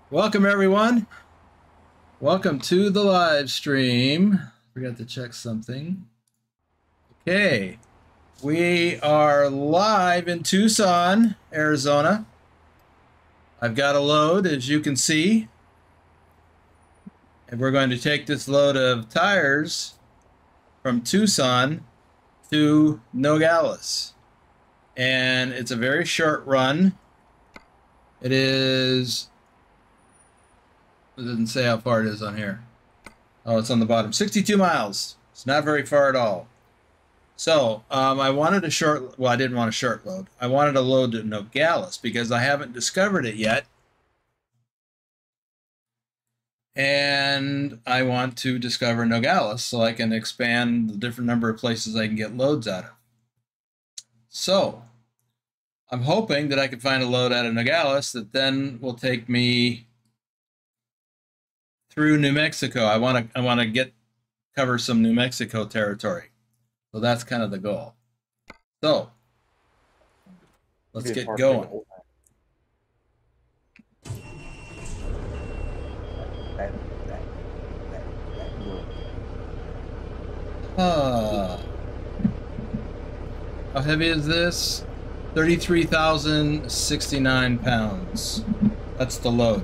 Welcome everyone. Welcome to the live stream. Forgot to check something. Okay. We are live in Tucson, Arizona. I've got a load, as you can see. And we're going to take this load of tires from Tucson to Nogales. And it's a very short run. It is... It doesn't say how far it is on here. Oh, it's on the bottom. 62 miles. It's not very far at all. So, I wanted a short... Well, I didn't want a short load. I wanted a load to Nogales because I haven't discovered it yet. And I want to discover Nogales so I can expand the different number of places I can get loads out of. So, I'm hoping that I can find a load out of Nogales that then will take me through New Mexico. I want to cover some New Mexico territory. So that's kind of the goal. So let's get going. How heavy is this? 33,069 pounds. That's the load.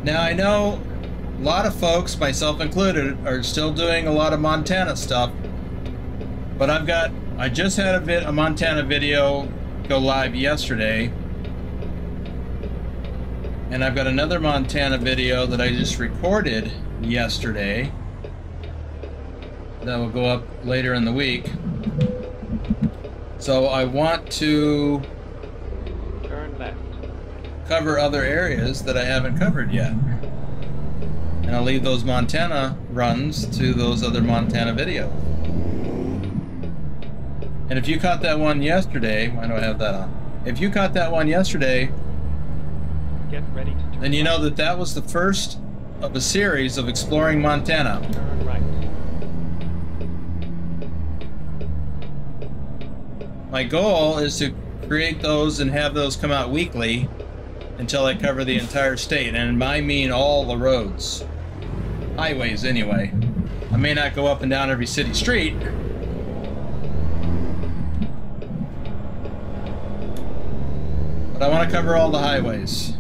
Now I know a lot of folks, myself included, are still doing a lot of Montana stuff, but I just had a Montana video go live yesterday, and I've got another Montana video that I just recorded yesterday that will go up later in the week. So I want to cover other areas that I haven't covered yet. And I'll leave those Montana runs to those other Montana videos. And if you caught that one yesterday, why do I have that on? If you caught that one yesterday, get ready to turn then you know that that was the first of a series of exploring Montana. Turn right. My goal is to create those and have those come out weekly until I cover the entire state, and I mean all the roads. Highways, anyway. I may not go up and down every city street, but I want to cover all the highways.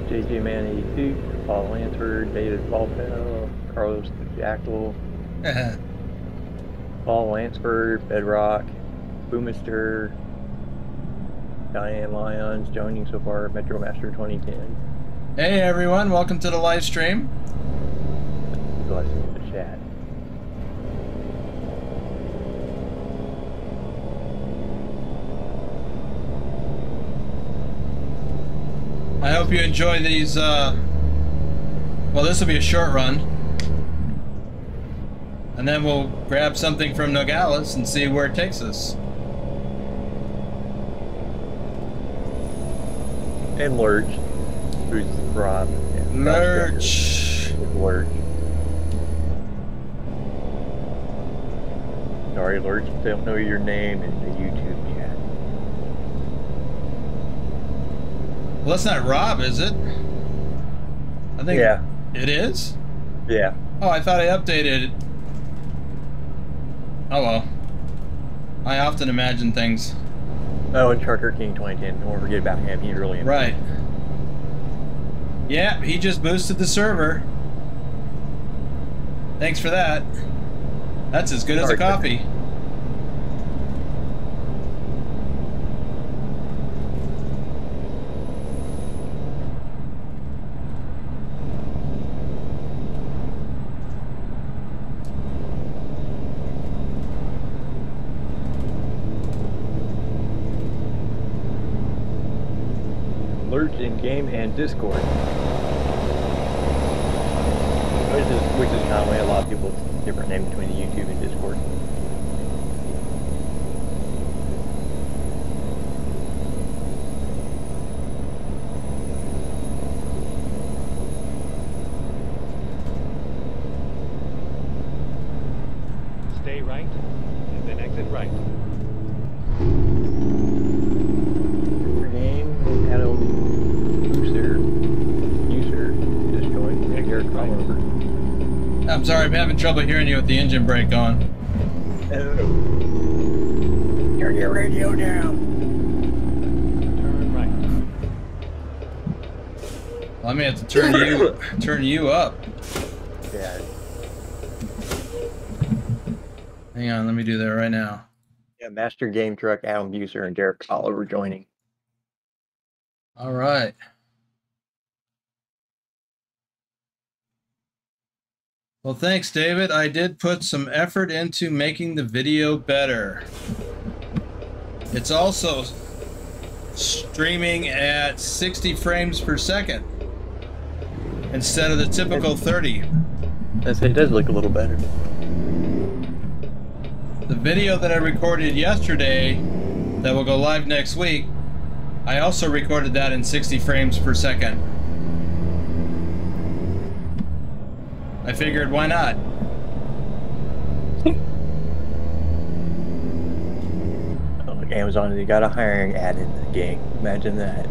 JJ Man 82, Paul Lansford, David Falpel, Carlos the Jackal, Paul Lansford, Bedrock, Boomister, Diane Lyons joining so far, Metro Master 2010. Hey everyone, welcome to the live stream. Blessing in the chat. I hope you enjoy these, well, this will be a short run. And then we'll grab something from Nogales and see where it takes us. And Lurch. Who's Rob? Yeah, Lurch. Lurch. Sorry, Lurch. Don't know your name in the YouTube chat. Well, that's not Rob, is it? I think Yeah. it is? Yeah. Oh, I thought I updated it. Oh well. I often imagine things. Oh, and Charter King 2010. Don't forget about him. He's really Right. Yeah, he just boosted the server. Thanks for that. That's as good as a coffee. Lurch in game and Discord. Which is common. A lot of people different name between YouTube and Discord. Stay right, and then exit right. Game Adam user just joined. Here, come over. I'm sorry, I'm having trouble hearing you with the engine brake on. Turn your radio down. Turn right. I may have to turn you up. Yeah. Hang on, let me do that right now. Yeah, Master Game Truck, Adam Buser, and Derek Oliver joining. All right. Well, thanks, David. I did put some effort into making the video better. It's also streaming at 60 frames per second instead of the typical 30. It does look a little better. The video that I recorded yesterday that will go live next week, I also recorded that in 60 frames per second. I figured, why not? Oh, look, Amazon, they got a hiring ad in the game. Imagine that.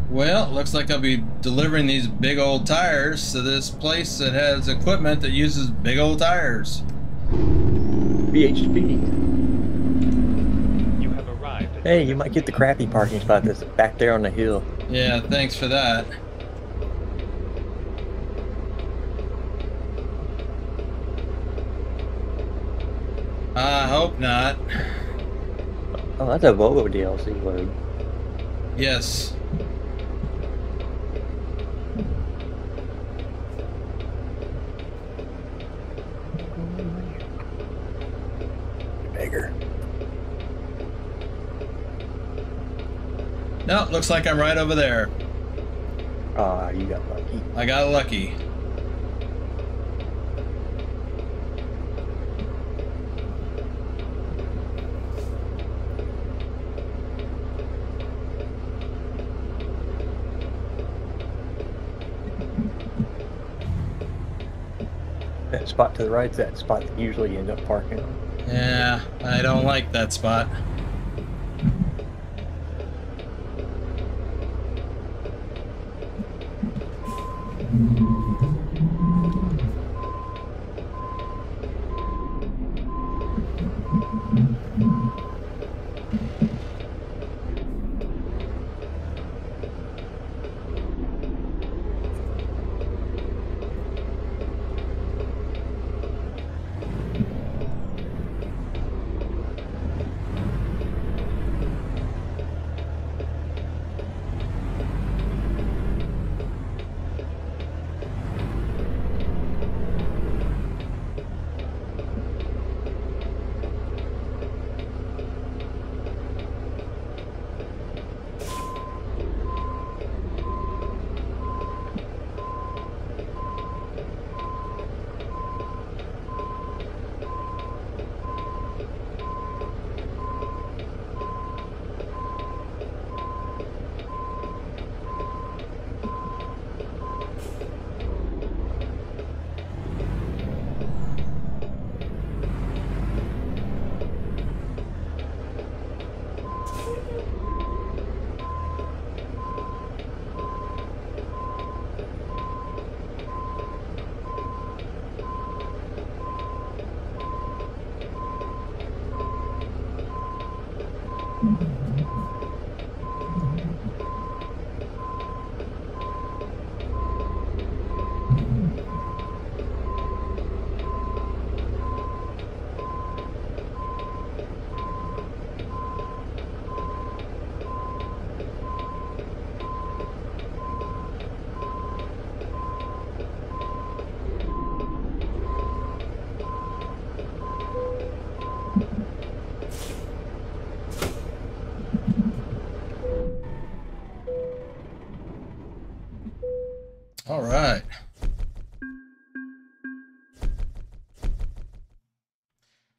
Well, looks like I'll be delivering these big old tires to this place that has equipment that uses big old tires. BHP. You have arrived. Hey, you might get the crappy parking spot that's back there on the hill. Yeah, thanks for that. I hope not. Oh, that's a Volvo DLC load. Yes. Bigger. No, looks like I'm right over there. Ah, you got lucky. I got lucky. That spot to the right's that spot that usually you end up parking on. Yeah, I don't like that spot.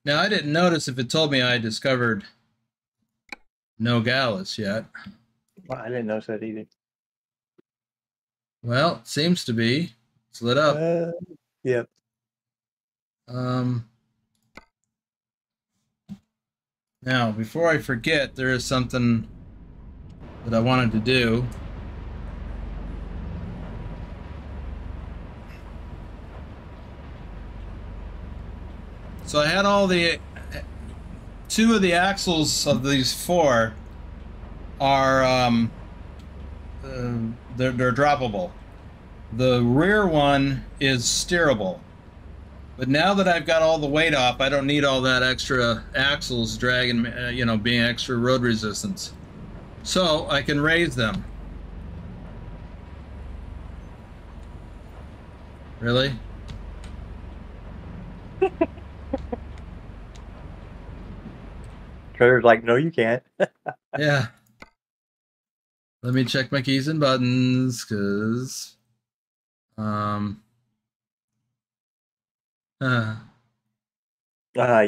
Now, I didn't notice if it told me I discovered Nogales yet. Well, I didn't notice that either. Well, it seems to be. It's lit up. Yep. Now, before I forget, there is something that I wanted to do. So I had all the... 2 of the axles of these 4 are... they're droppable. The rear one is steerable. But now that I've got all the weight off, I don't need all that extra axles dragging, you know, being extra road resistance. So I can raise them. Really? Trevor's like, no, you can't. Yeah. Let me check my keys and buttons, because...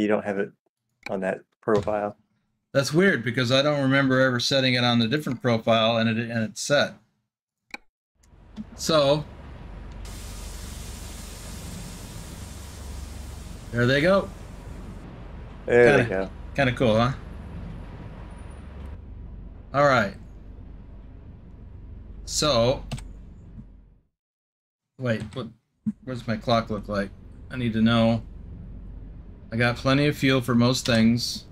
you don't have it on that profile. That's weird, because I don't remember ever setting it on a different profile, and it's set. So there they go. There we go. Kind of cool, huh? All right. So, wait, where's my clock look like? I need to know. I got plenty of fuel for most things.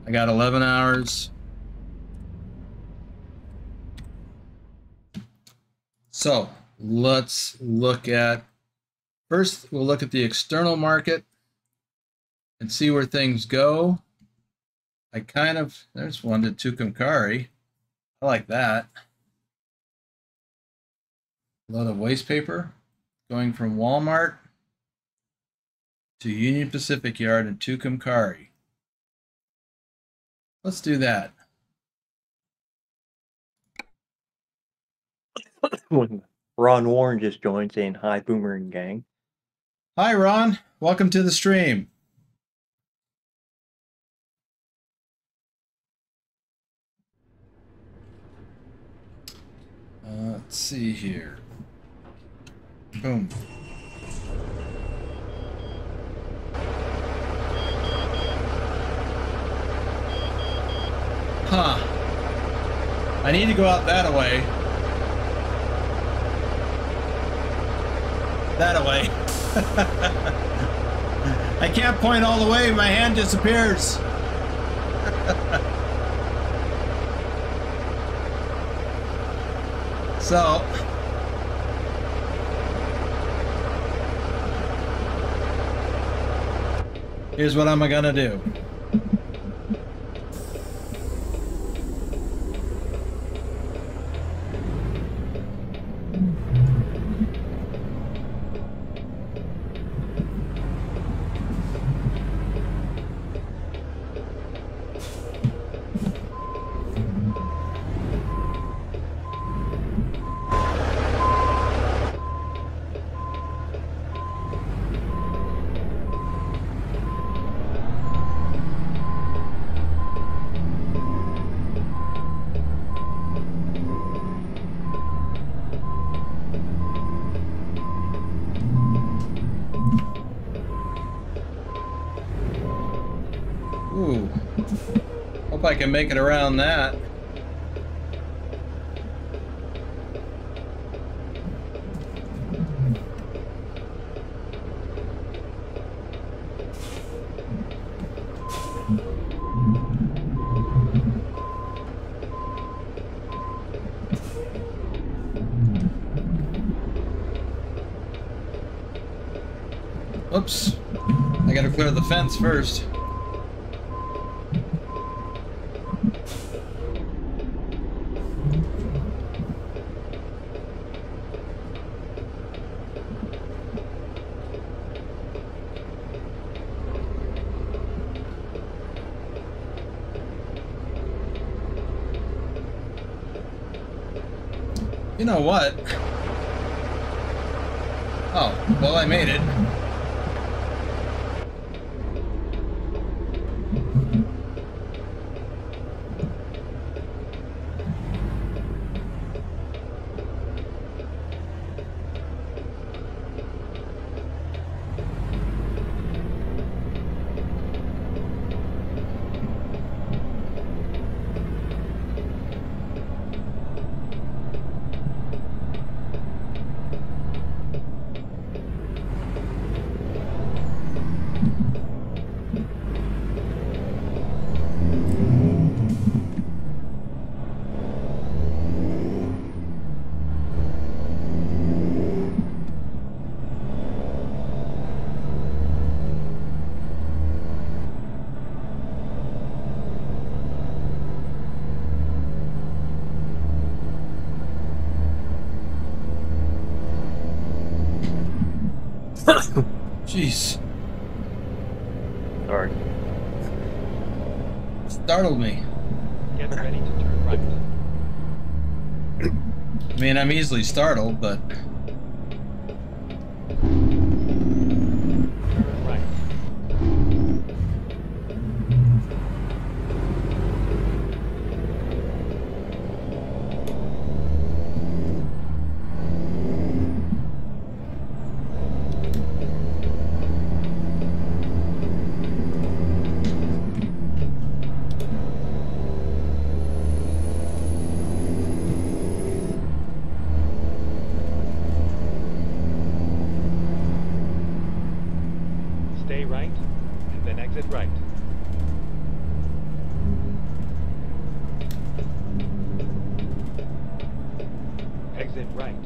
I got 11 hours. So, let's look at... First, we'll look at the external market and see where things go. I kind of... There's one to Tucumcari. I like that. A lot of waste paper going from Walmart to Union Pacific Yard in Tucumcari. Let's do that. Ron Warren just joined saying, hi, Boomer and gang. Hi, Ron. Welcome to the stream. Let's see here. Boom. Huh. I need to go out that way. That way. I can't point all the way. My hand disappears. So, here's what I'm gonna do. Ooh. Hope I can make it around that. Oops. I gotta clear the fence first. You know what? Oh, well, I made it. Jeez. Sorry. Startled me. Get ready to turn right. I mean, I'm easily startled, but... Turn right. Stay right, and then exit right. Exit right.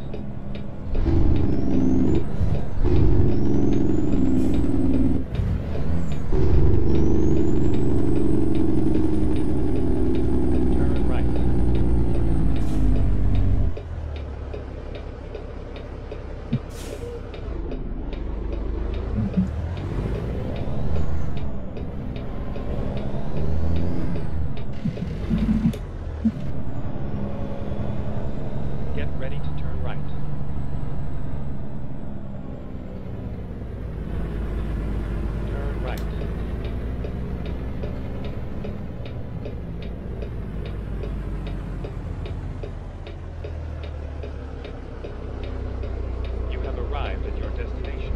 Turn right. Get ready to turn right. Turn right. You have arrived at your destination.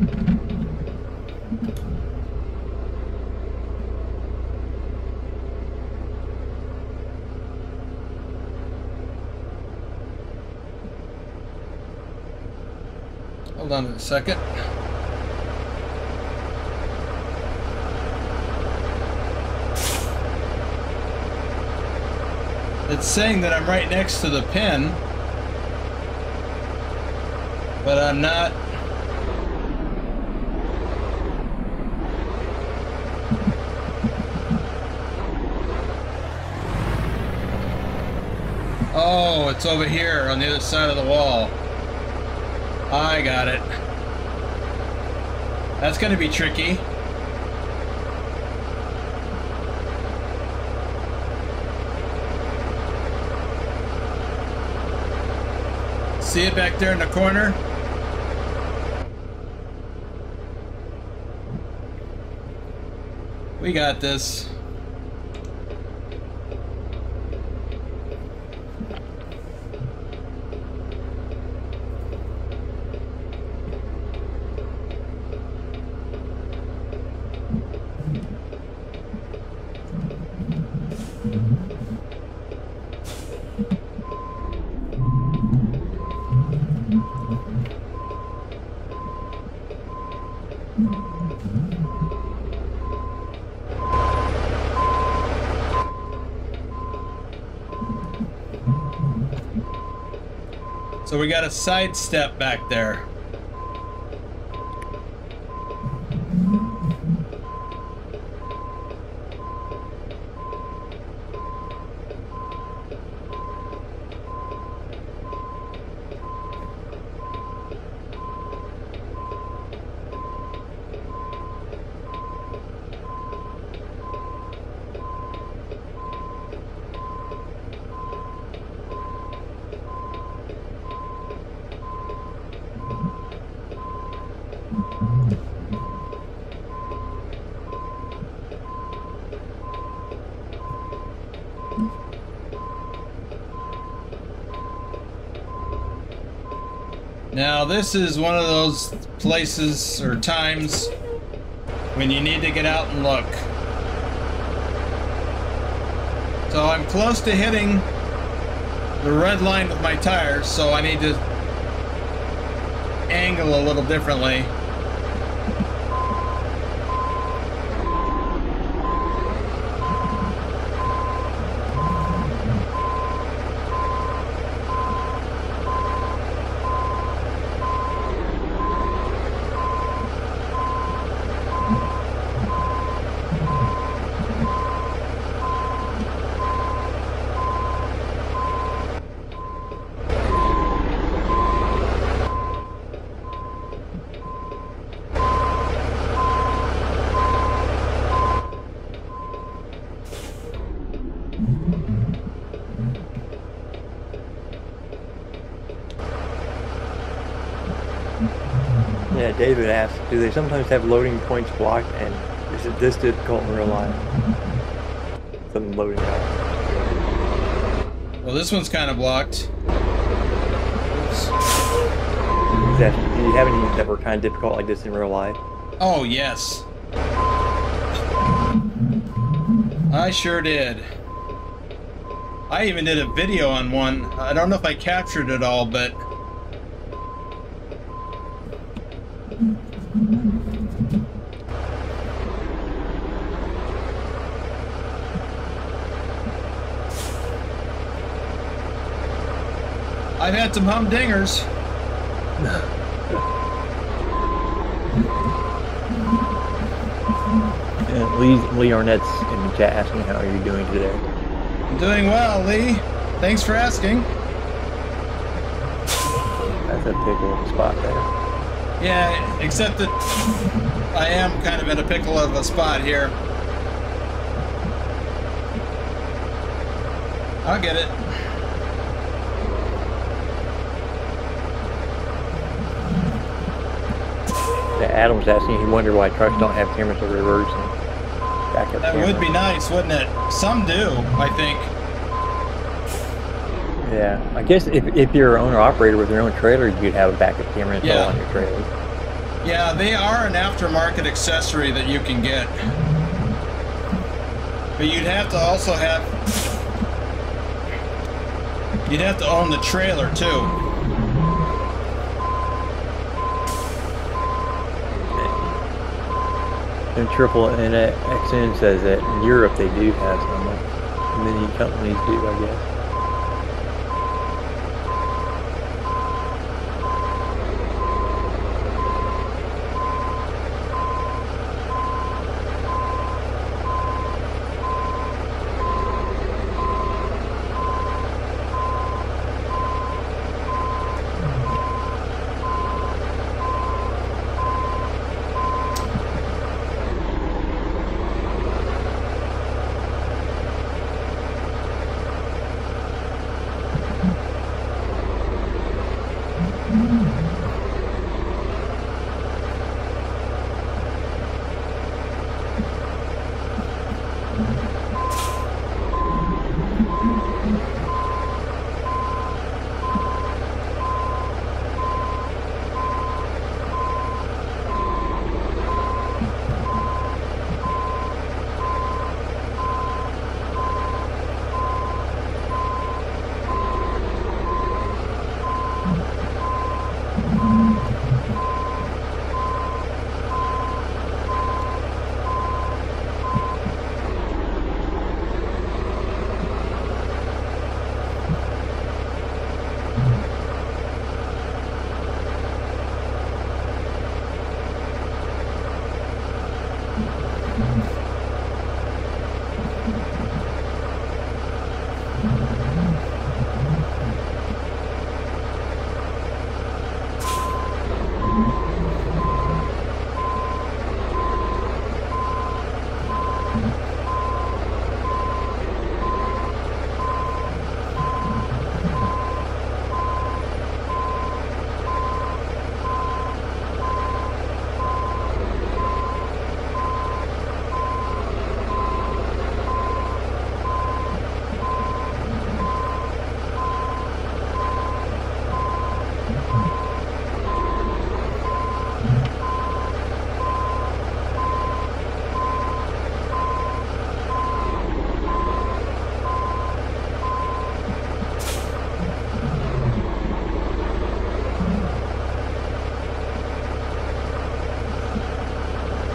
Hold on a second. It's saying that I'm right next to the pin, but I'm not. Oh, it's over here on the other side of the wall. I got it. That's going to be tricky. See it back there in the corner? We got this. So we got a side step back there. Now this is one of those places or times when you need to get out and look. So I'm close to hitting the red line with my tires, so I need to angle a little differently. Yeah, David asked, do they sometimes have loading points blocked, and is it this difficult in real life? Some loading out. Well, this one's kind of blocked. Oops. Do you have any that were kind of difficult like this in real life? Oh, yes. I sure did. I even did a video on one. I don't know if I captured it all, but... I've had some humdingers. Lee Arnett's in the chat asking how are you doing today? I'm doing well, Lee. Thanks for asking. That's a pickle of a spot there. Yeah, except that I am kind of in a pickle of a spot here. I'll get it. Yeah, Adam's asking, he wondered why trucks don't have cameras to reverse and backup That cameras. would be nice, wouldn't it? Some do, I think. Yeah, I guess if you're an owner-operator with your own trailer, you could have a backup camera installed on your trailer. Yeah, they are an aftermarket accessory that you can get. But you'd have to also have... You'd have to own the trailer, too. And Triple XN says that in Europe they do have some. Many companies do, I guess.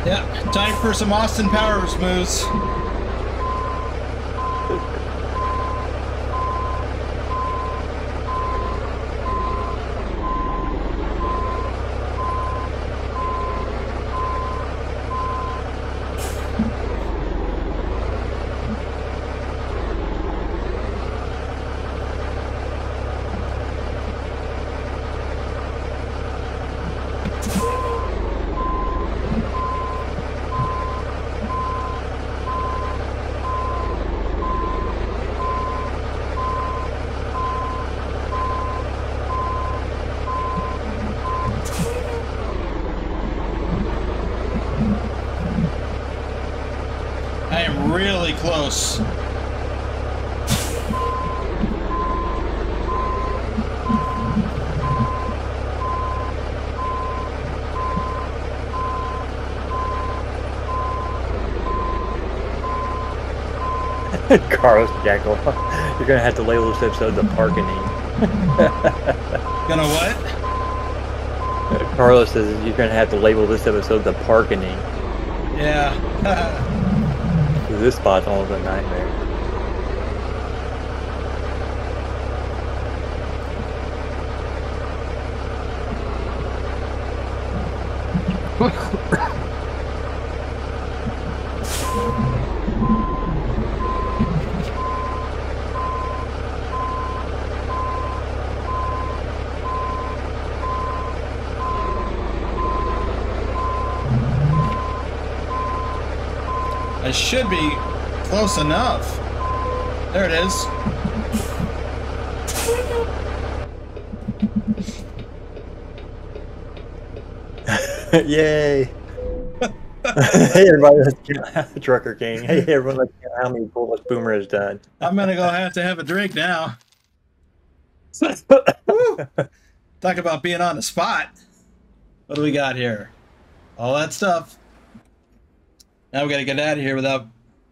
Yeah, time for some Austin Powers moves. close. Carlos Jackal, you're gonna have to label this episode the Parkening. Gonna what? Carlos says you're gonna have to label this episode the Parkening. Yeah. This spot's almost a nightmare. I should be close enough. There it is. Yay! Hey everybody, let's get Trucker King. Hey everyone, let's get how many bullets Boomer has done. I'm gonna go have to have a drink now. Woo. Talk about being on the spot. What do we got here? All that stuff. Now we gotta get out of here without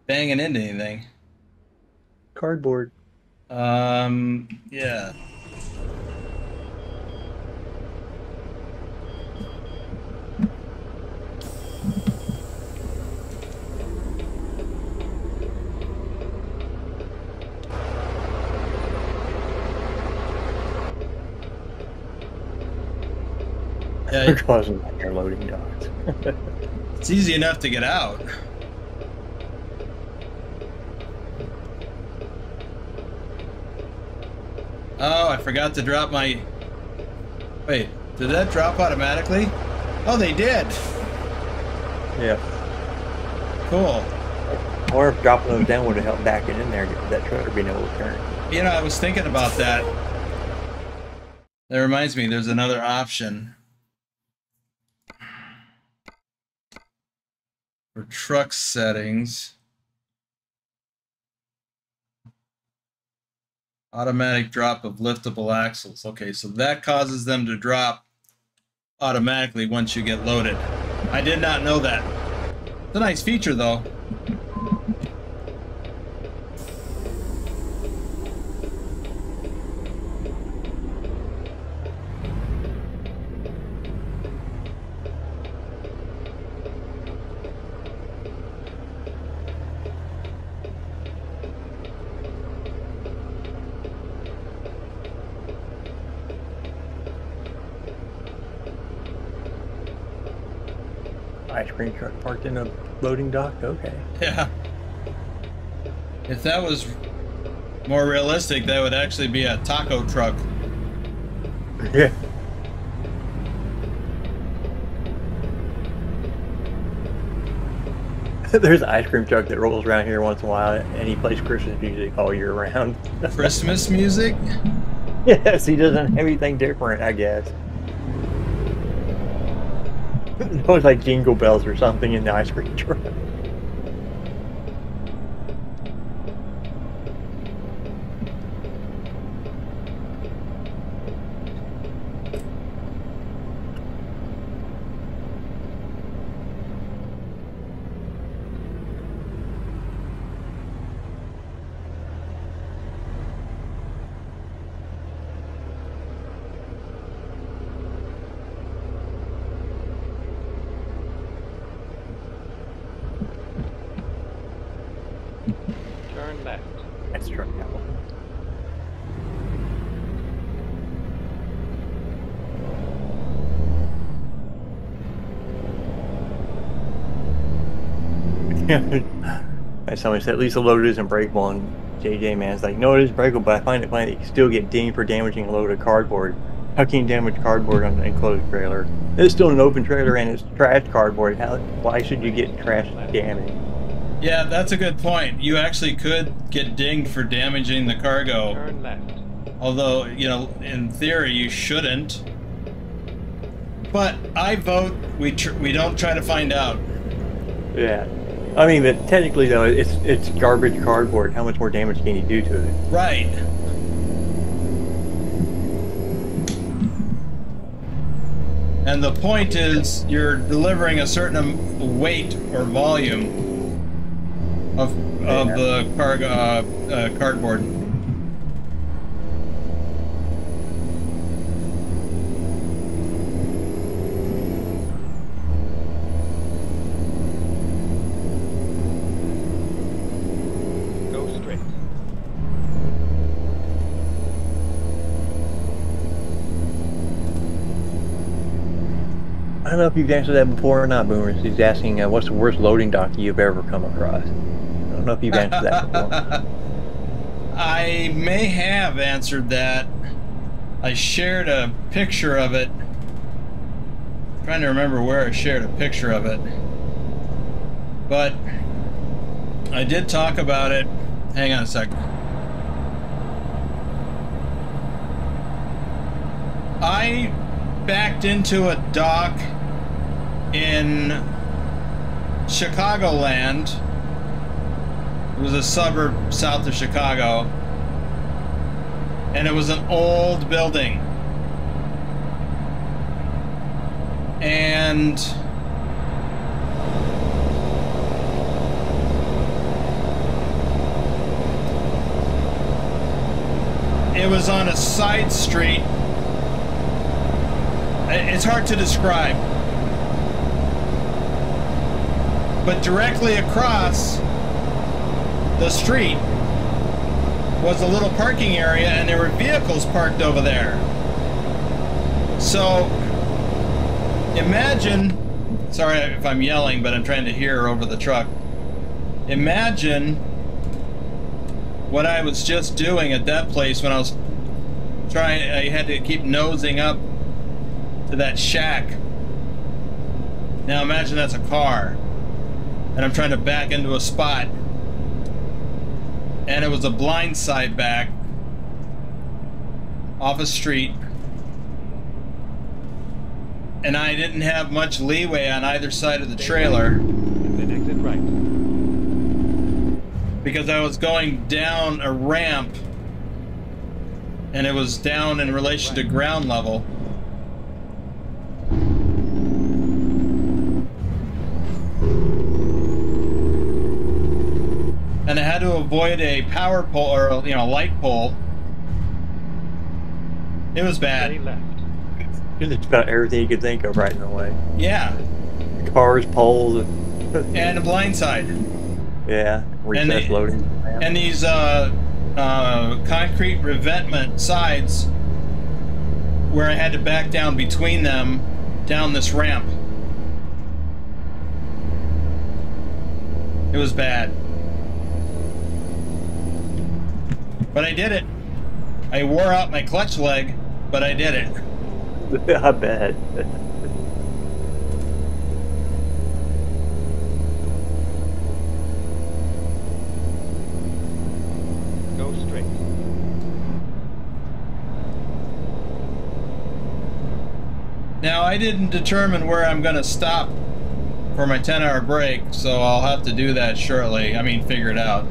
banging into anything. Cardboard. Yeah. Yeah, We're causing nightmare loading docks. it's easy enough to get out. Oh, I forgot to drop my... Wait, did that drop automatically? Oh, they did! Yeah. Cool. Or if dropping those down would have helped back it in there, get that trailer being able to turn. You know, I was thinking about that. That reminds me, there's another option. For truck settings. Automatic drop of liftable axles. Okay, so that causes them to drop automatically once you get loaded. I did not know that. It's a nice feature, though. Ice cream truck parked in a loading dock? Okay. Yeah. If that was more realistic, that would actually be a taco truck. Yeah. There's an ice cream truck that rolls around here once in a while, and he plays Christmas music all year round. Christmas music? Yes, he doesn't have anything different, I guess. It looks like jingle bells or something in the ice cream truck. Turn left. That's truck now. As somebody said, at least the loader isn't breakable, and JJ Man's like, no, it is breakable, but I find it funny that you can still get dinged for damaging a load of cardboard. How can you damage cardboard on an enclosed trailer? It's still an open trailer and it's trash cardboard. Why should you get trash damage? Yeah, that's a good point. You actually could get dinged for damaging the cargo. Turn left. Although, you know, in theory, you shouldn't. But I vote we don't try to find out. Yeah. I mean, but technically though, it's garbage cardboard. How much more damage can you do to it? Right. And the point is, you're delivering a certain weight or volume of the cardboard. I don't know if you've answered that before or not, Boomers. He's asking, what's the worst loading dock you've ever come across? I don't know if you've answered that before. I may have answered that. I shared a picture of it. I'm trying to remember where I shared a picture of it. But I did talk about it. Hang on a second. I backed into a dock in Chicagoland. It was a suburb south of Chicago, and it was an old building, and it was on a side street. It's hard to describe. But directly across the street was a little parking area, and there were vehicles parked over there. So imagine, sorry if I'm yelling, but I'm trying to hear over the truck. Imagine what I was just doing at that place when I was trying, I had to keep nosing up to that shack. Now imagine that's a car, and I'm trying to back into a spot, and it was a blind side back off a street, and I didn't have much leeway on either side of the trailer Exit right. because I was going down a ramp, and it was down in relation to ground level. And I had to avoid a power pole, or light pole. It was Stay bad. left. It's about everything you could think of right in the way. Yeah, Cars, poles, and a blind side. yeah, recessed loading. And these concrete revetment sides where I had to back down between them down this ramp. It was bad. But I did it. I wore out my clutch leg, but I did it. I bet. Go straight. Now, I didn't determine where I'm going to stop for my 10-hour break, so I'll have to do that shortly. I mean, figure it out.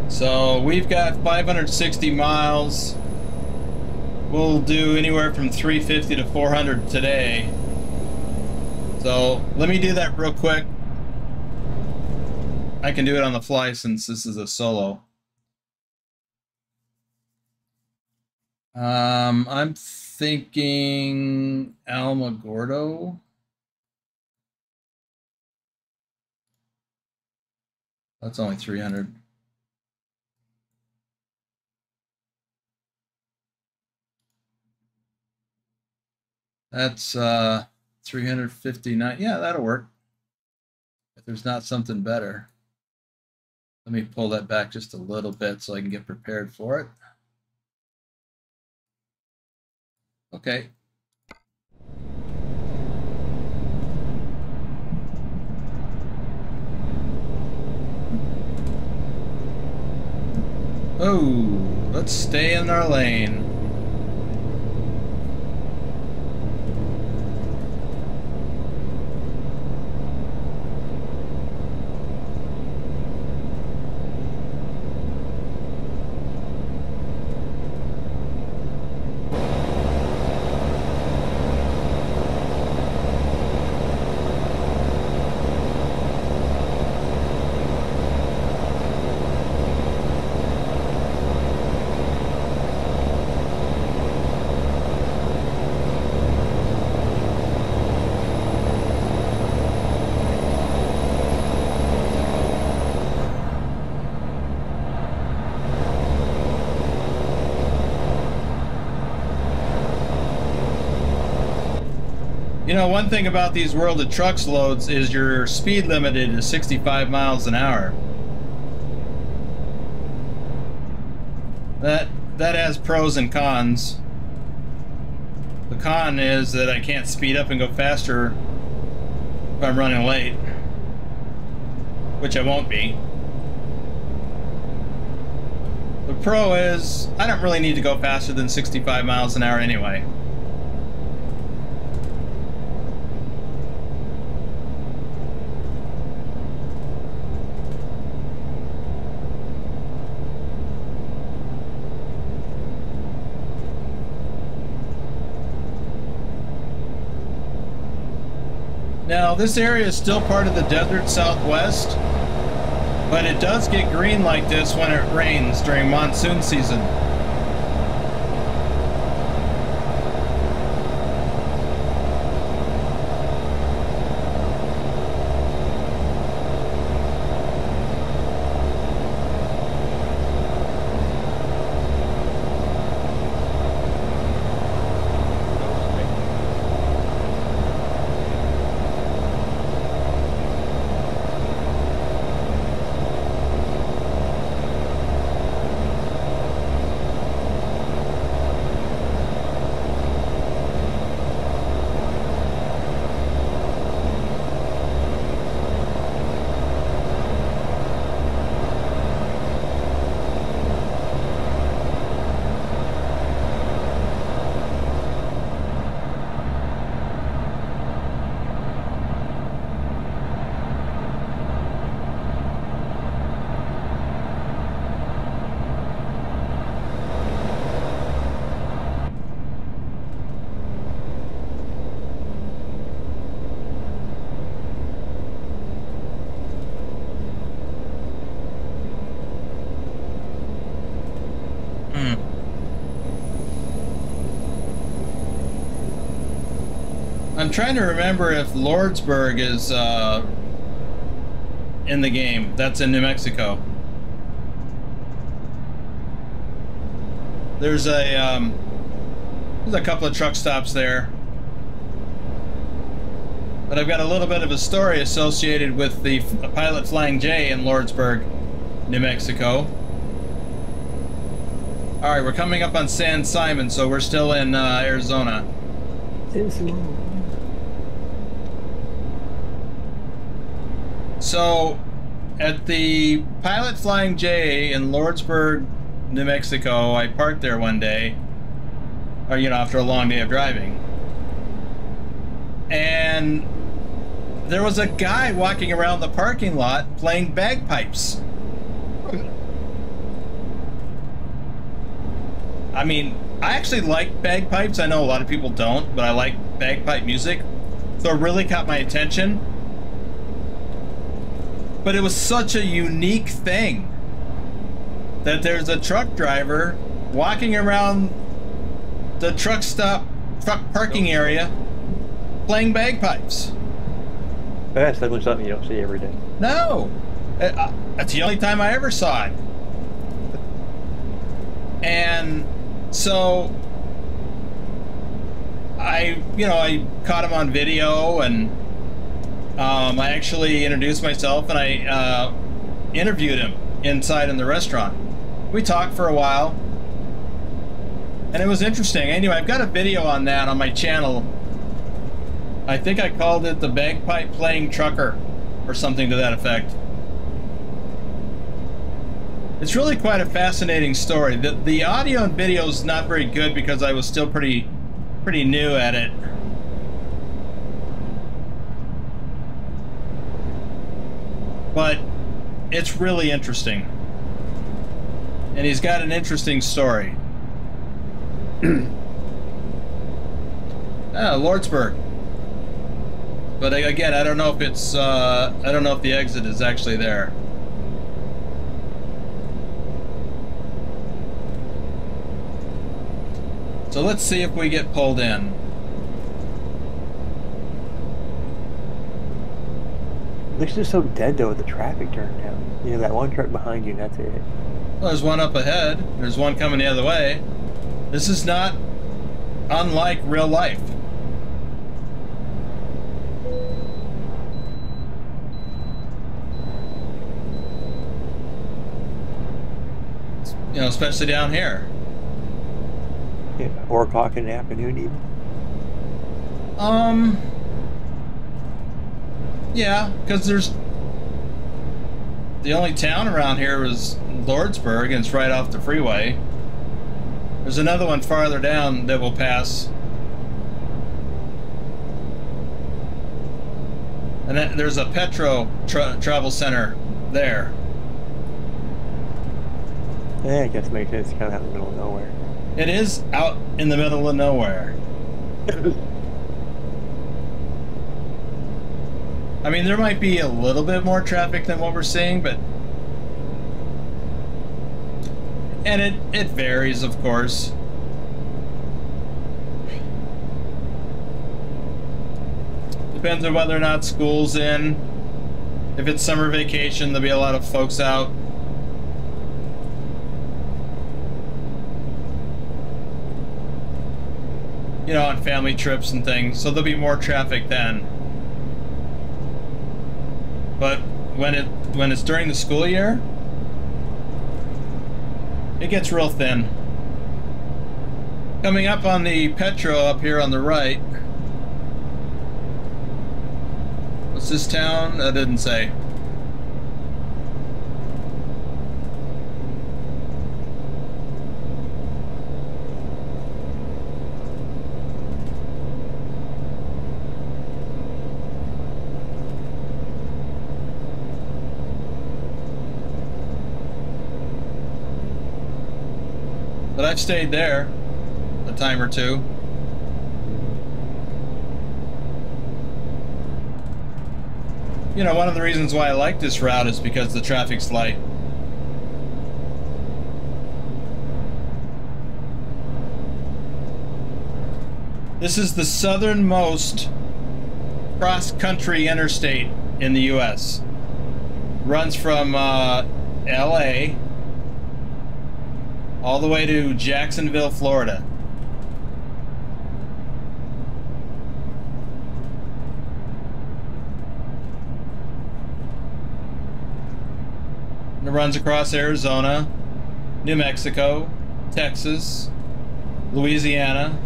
So we've got 560 miles. We'll do anywhere from 350 to 400 today. So let me do that real quick. I can do it on the fly since this is a solo. I'm thinking Alamogordo. That's only 300. That's 359. Yeah, that'll work. If there's not something better. Let me pull that back just a little bit so I can get prepared for it. Okay. Oh, let's stay in our lane. You know, one thing about these World of Trucks loads is your speed limited is 65 miles an hour. That has pros and cons. The con is that I can't speed up and go faster if I'm running late, which I won't be. The pro is I don't really need to go faster than 65 miles an hour anyway. Now, this area is still part of the desert Southwest, but it does get green like this when it rains during monsoon season. I'm trying to remember if Lordsburg is in the game. That's in New Mexico. There's a couple of truck stops there. But I've got a little bit of a story associated with the Pilot Flying J in Lordsburg, New Mexico. Alright, we're coming up on San Simon, so we're still in Arizona. So, at the Pilot Flying J in Lordsburg, New Mexico, I parked there one day, or, you know, after a long day of driving. And there was a guy walking around the parking lot playing bagpipes. I mean, I actually like bagpipes. I know a lot of people don't, but I like bagpipe music. So it really caught my attention. But it was such a unique thing that there's a truck driver walking around the truck parking area playing bagpipes. That's definitely something you don't see every day. No, that's the only time I ever saw it. And so I caught him on video, and I actually introduced myself, and I interviewed him inside in the restaurant. We talked for a while, and it was interesting. Anyway, I've got a video on that on my channel. I think I called it the Bagpipe Playing Trucker or something to that effect. It's really quite a fascinating story. The audio and video is not very good because I was still pretty new at it. But it's really interesting. And he's got an interesting story. Lordsburg. But again, I don't know if it's I don't know if the exit is actually there. So let's see if we get pulled in. Looks just so dead though with the traffic turned down. You know, that one truck behind you, and that's it. Well, there's one up ahead. There's one coming the other way. This is not unlike real life. You know, especially down here. Yeah, 4 o'clock in the afternoon even. Yeah, because there's the only town around here is Lordsburg, and it's right off the freeway. There's another one farther down that will pass. And then there's a travel center there. Yeah, I guess it makes sense. It's kind of out in the middle of nowhere. It is out in the middle of nowhere. I mean, there might be a little bit more traffic than what we're seeing, but... And it varies, of course. Depends on whether or not school's in. If it's summer vacation, there'll be a lot of folks out. You know, on family trips and things, so there'll be more traffic then. But when it's during the school year, it gets real thin. Coming up on the Petro up here on the right. What's this town? I didn't say. But I've stayed there a time or two. You know, one of the reasons why I like this route is because the traffic's light. This is the southernmost cross-country interstate in the U.S. Runs from L.A. all the way to Jacksonville, Florida. And it runs across Arizona, New Mexico, Texas, Louisiana,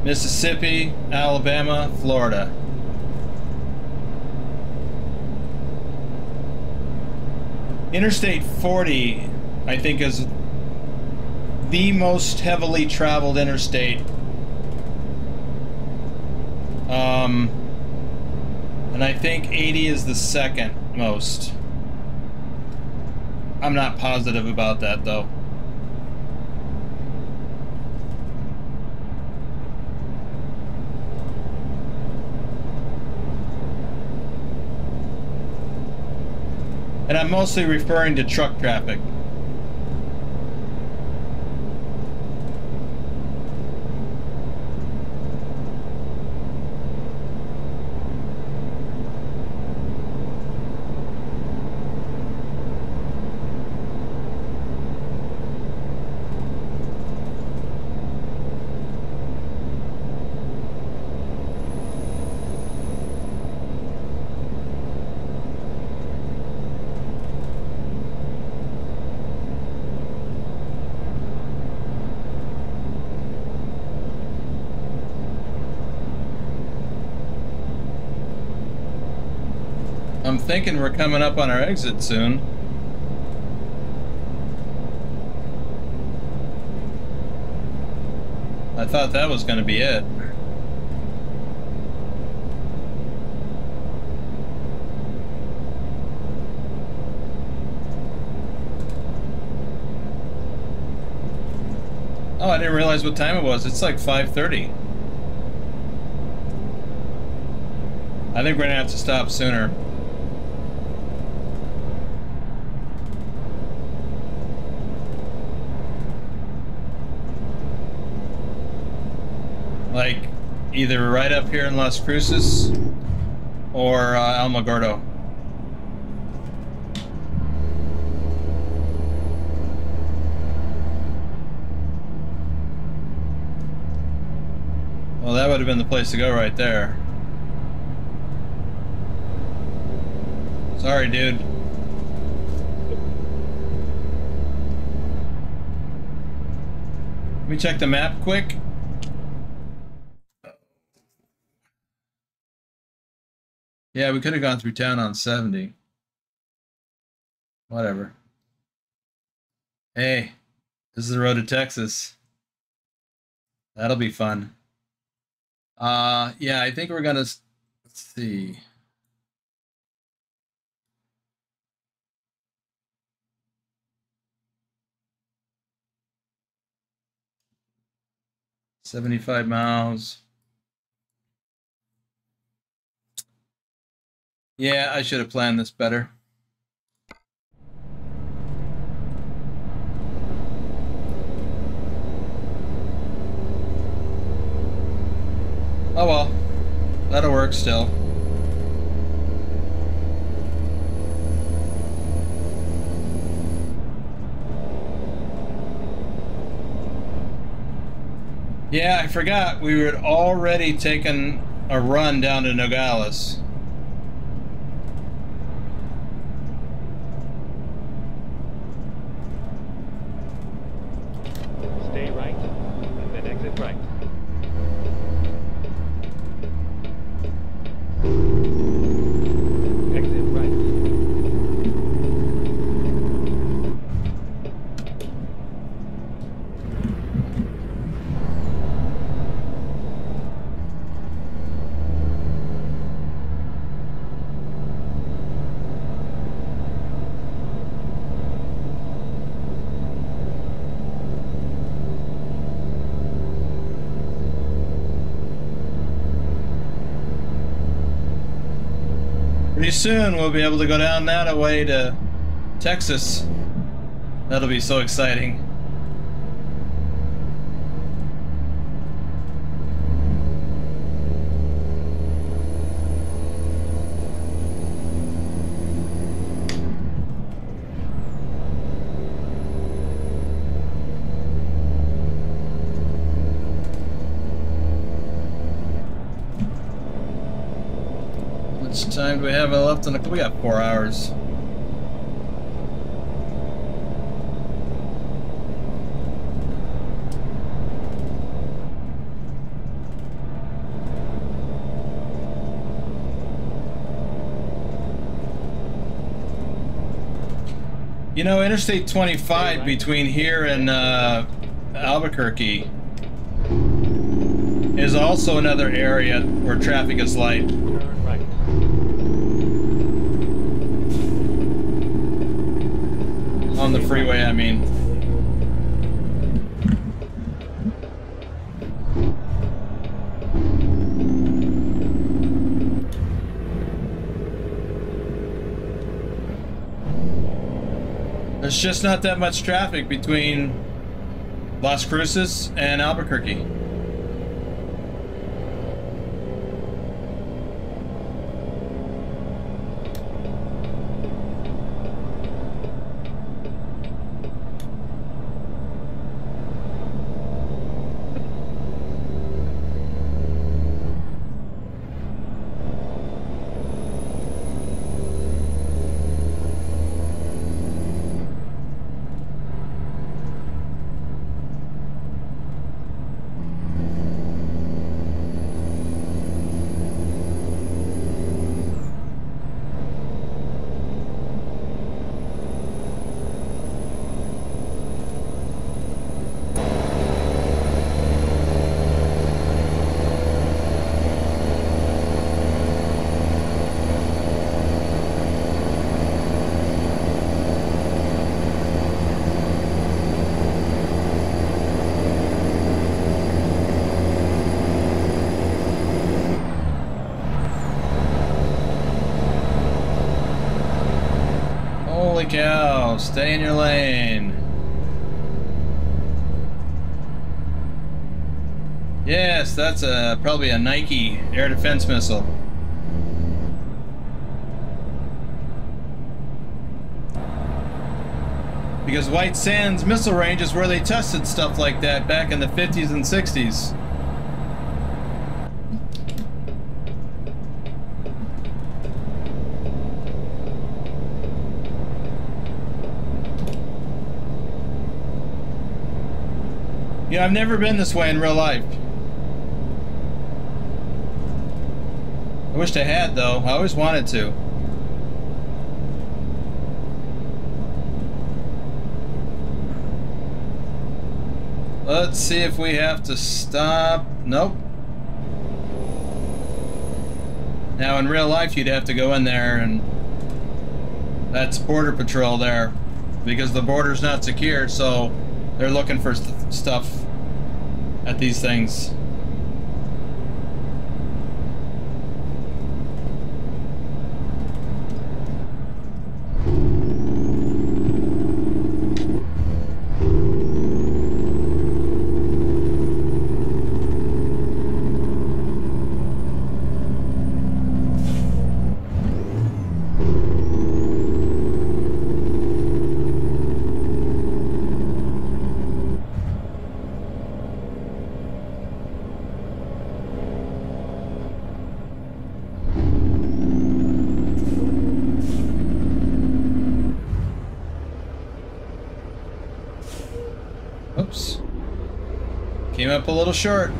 Mississippi, Alabama, Florida. Interstate 40, I think, is the most heavily traveled interstate. And I think 80 is the second most. I'm not positive about that, though. And I'm mostly referring to truck traffic. I'm thinking we're coming up on our exit soon. I thought that was going to be it. Oh, I didn't realize what time it was. It's like 5:30. I think we're going to have to stop sooner. Like, either right up here in Las Cruces or Alamogordo. Well, that would have been the place to go right there. Sorry, dude. me check the map quick. Yeah, we could have gone through town on 70. Whatever. Hey, this is the road to Texas. That'll be fun. Yeah, I think we're gonna, let's see. $75 miles. Yeah, I should have planned this better. Oh well, that'll work still. Yeah, I forgot we had already taken a run down to Nogales. Stay right, and then exit right. Exit right. Pretty soon we'll be able to go down that way to Texas. That'll be so exciting. How much time do we have left on the... We got 4 hours. You know, Interstate 25 between here and Albuquerque is also another area where traffic is light. Turn right. On the freeway, I mean. There's just not that much traffic between Las Cruces and Albuquerque. Holy cow, stay in your lane. Yes, that's probably a Nike air defense missile. Because White Sands Missile Range is where they tested stuff like that back in the 50s and 60s. You know, I've never been this way in real life. I wished I had, though. I always wanted to. Let's see if we have to stop. Nope. Now, in real life, you'd have to go in there, and that's Border Patrol there. Because the border's not secure, so they're looking for stuff at these things. Oops. Came up a little short.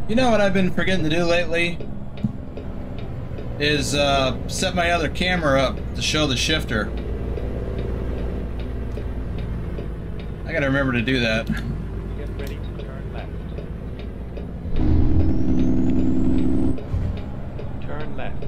You know what I've been forgetting to do lately? Is set my other camera up to show the shifter. I gotta remember to do that. Get ready to turn left. Turn left.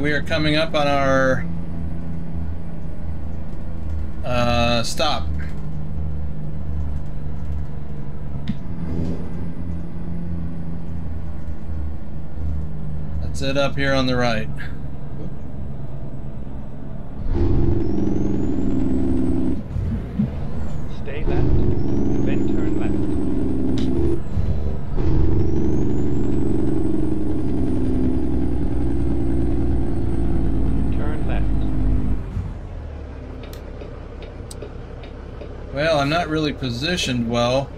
We are coming up on our stop. That's it up here on the right. Stay left, then turn left. Well, I'm not really positioned well.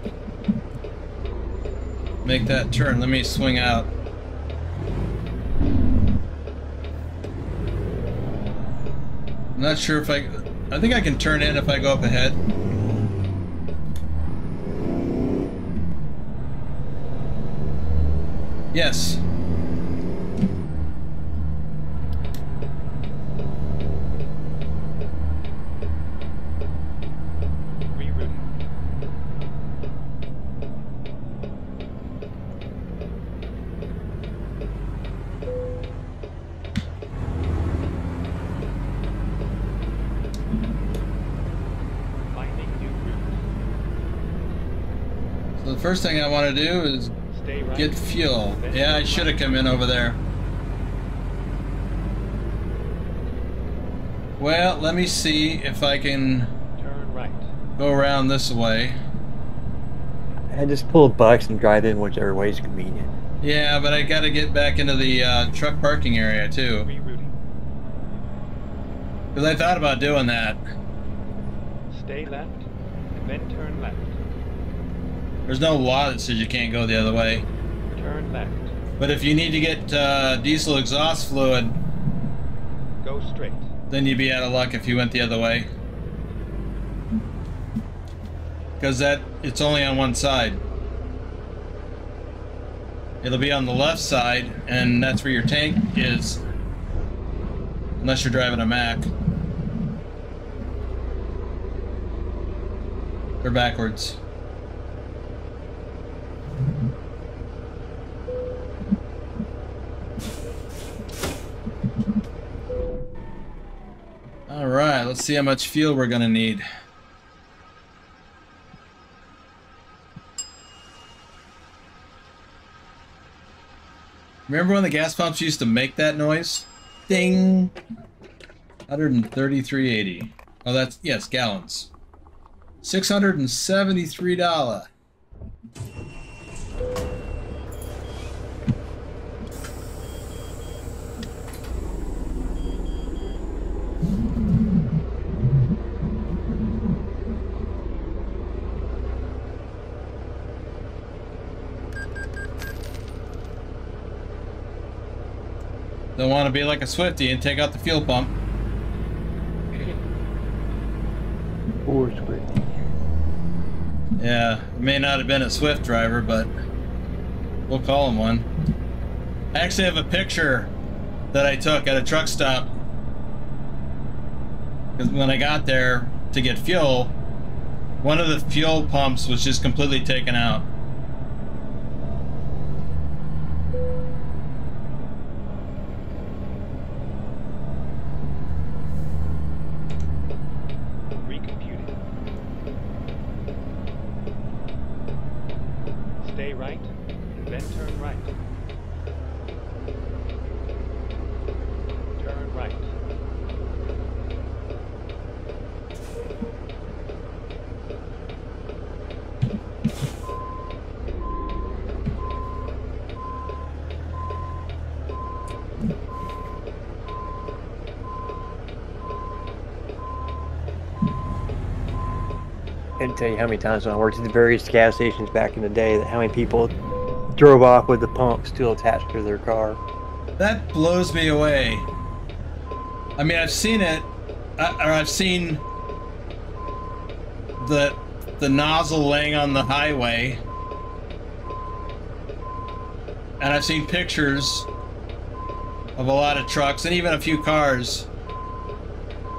Make that turn. Let me swing out. I'm not sure if I think I can turn in if I go up ahead. Yes. The first thing I want to do is get fuel. Yeah, I should have come in over there. Well, let me see if I can turn right. Go around this way. I just pull a box and drive in whichever way is convenient. Yeah, but I gotta get back into the truck parking area too. Rerouting. Because I thought about doing that. Stay left, and then turn left. There's no law that says you can't go the other way. Turn left. But if you need to get diesel exhaust fluid, Go straight. then you'd be out of luck if you went the other way. Because it's only on one side. It'll be on the left side, and that's where your tank is. Unless you're driving a Mack. They're backwards. Alright, let's see how much fuel we're gonna need. Remember when the gas pumps used to make that noise? Ding! 133.80. Oh, that's, yes, gallons. $673. Don't want to be like a Swiftie and take out the fuel pump. Or Swift. Yeah, it may not have been a Swift driver, but we'll call him one. I actually have a picture that I took at a truck stop. Because when I got there to get fuel, one of the fuel pumps was just completely taken out. Stay right, and then turn right. Turn right. I can't tell you how many times when I worked at the various gas stations back in the day, that how many people drove off with the pump still attached to their car. That blows me away. I mean, I've seen it, or I've seen the nozzle laying on the highway, and I've seen pictures of a lot of trucks and even a few cars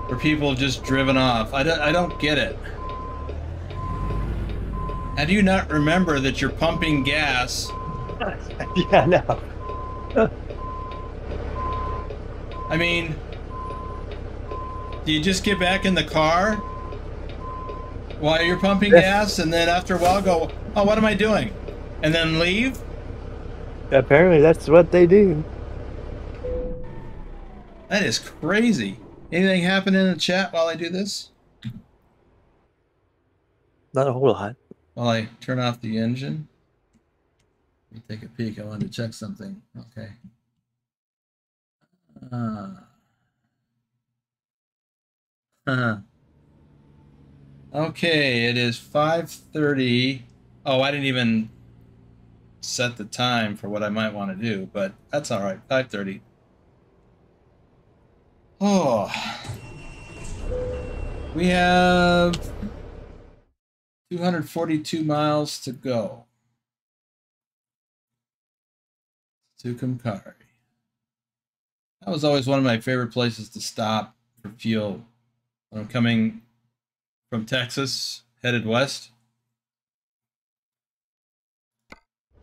where people have just driven off. I don't get it. How do you not remember that you're pumping gas? Yeah, I know. I mean, do you just get back in the car while you're pumping gas and then after a while go, oh, what am I doing? And then leave? Apparently that's what they do. That is crazy. Anything happen in the chat while I do this? Not a whole lot. While I turn off the engine? Let me take a peek. I wanted to check something. Okay. Okay, it is 5:30. Oh, I didn't even set the time for what I might want to do, but that's all right. 5:30. Oh. We have 242 miles to go. Tucumcari. That was always one of my favorite places to stop for fuel when I'm coming from Texas, headed west.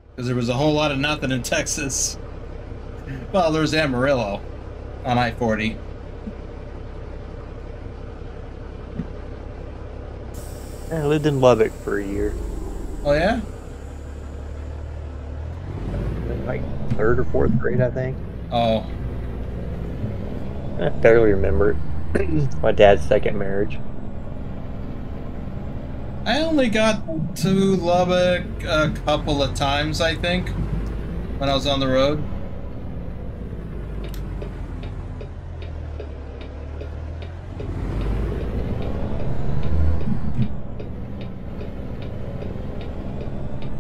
Because there was a whole lot of nothing in Texas. Well, there's Amarillo on I-40. I lived in Lubbock for a year. Oh, yeah? Like 3rd or 4th grade, I think. Oh. I barely remember it. My dad's second marriage. I only got to Lubbock a couple of times, I think, when I was on the road.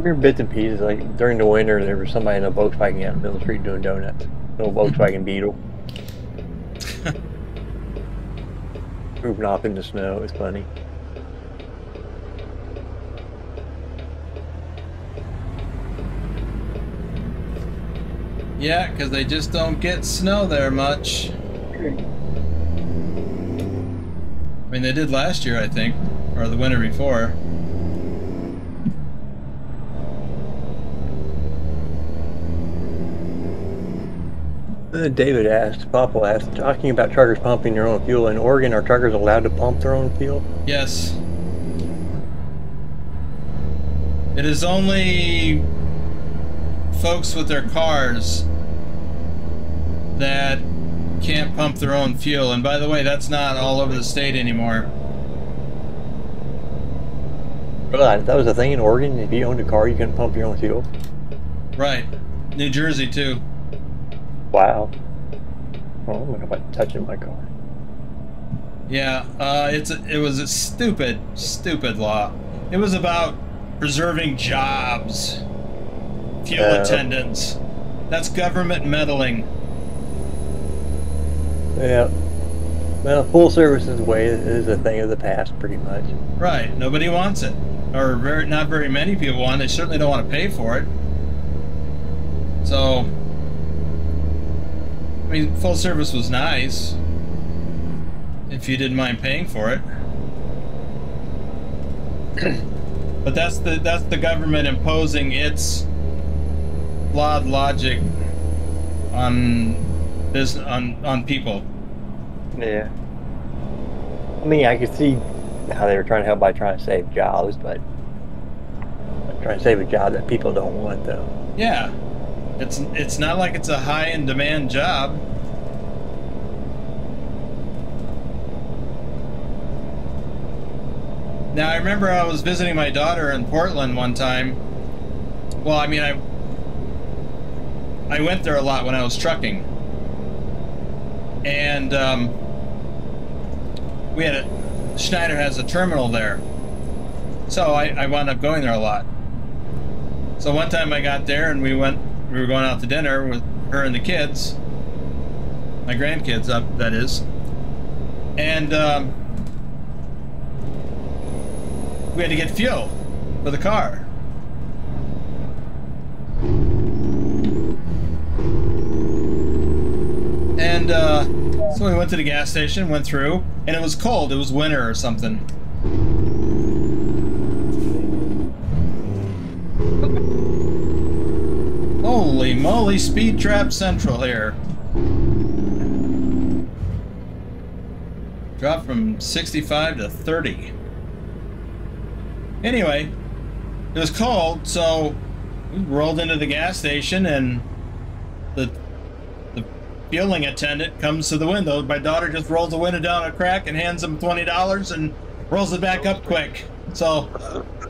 remember bits and pieces, like during the winter, there was somebody in a Volkswagen out in the middle of the street doing donuts. Little Volkswagen Beetle. Moving off in the snow, it was funny. Yeah, because they just don't get snow there much. I mean, they did last year, I think, or the winter before. David asked, Papa asked, talking about truckers pumping their own fuel. In Oregon, are truckers allowed to pump their own fuel? Yes. It is only folks with their cars that can't pump their own fuel. And by the way, that's not all over the state anymore. Really? That was a thing in Oregon? If you owned a car, you couldn't pump your own fuel? Right. New Jersey, too. Wow. Oh, I'm gonna about touching my car. Yeah, it was a stupid law. It was about preserving jobs, fuel attendants. That's government meddling. Yeah. Well, full services way is a thing of the past, pretty much. Right. Nobody wants it, or not very many people want it. They certainly don't want to pay for it. So, I mean, full service was nice if you didn't mind paying for it. But that's the government imposing its flawed logic on people. Yeah. I mean, I could see how they were trying to help by trying to save jobs, but trying to save a job that people don't want, though. Yeah. It's not like it's a high in demand job. Now, I remember I was visiting my daughter in Portland one time. Well, I mean, I went there a lot when I was trucking. And Schneider has a terminal there. So I wound up going there a lot. So one time I got there and we were going out to dinner with her and the kids. My grandkids, that is. And we had to get fuel for the car. And so we went to the gas station, went through, and it was cold. It was winter or something. Holy moly, Speed Trap Central here. Dropped from 65 to 30. Anyway, it was cold, so we rolled into the gas station, and the fueling attendant comes to the window. My daughter just rolls the window down a crack and hands him $20 and rolls it back up quick. So,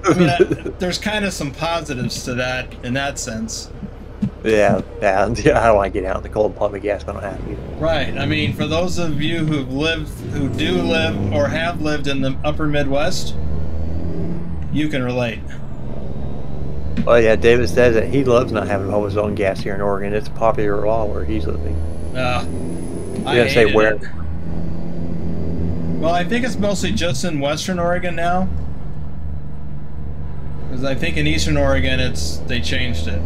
I mean, there's kind of some positives to that in that sense. Yeah, I don't want to get out in the cold public gas if I don't have to. Right. I mean, for those of you who do live or have lived in the upper Midwest, you can relate. Well, yeah, David says that he loves not having to haul his own gas here in Oregon. It's a popular law where he's living. I didn't say where. It. Well, I think it's mostly just in Western Oregon now. Because I think in Eastern Oregon, they changed it.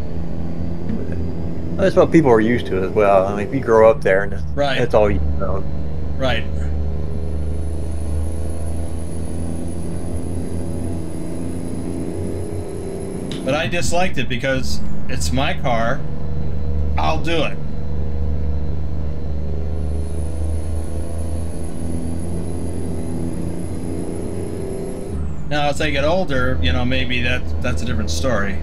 That's what people are used to as well. I mean, if you grow up there, and right, that's all you know. Right. But I disliked it because it's my car. I'll do it. Now, as I get older, you know, maybe that's a different story.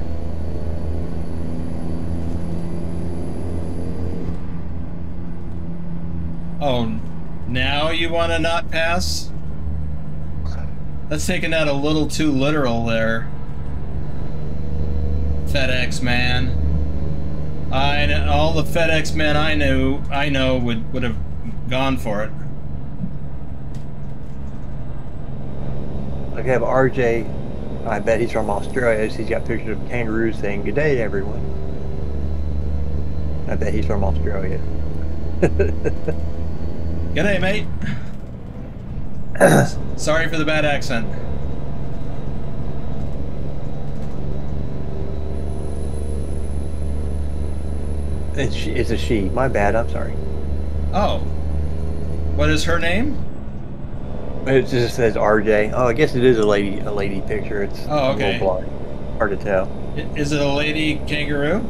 Oh, now you want to not pass? That's taking that a little too literal there. FedEx man. All the FedEx men I know would have gone for it. I have RJ I bet he's from Australia. He's got pictures of kangaroos saying, "Good day, everyone." I bet he's from Australia. G'day, mate. Sorry for the bad accent. It's a she. My bad. I'm sorry. Oh. What is her name? It just says RJ. Oh, I guess it is a lady picture. It's oh, okay. A little blurry. Hard to tell. Is it a lady kangaroo?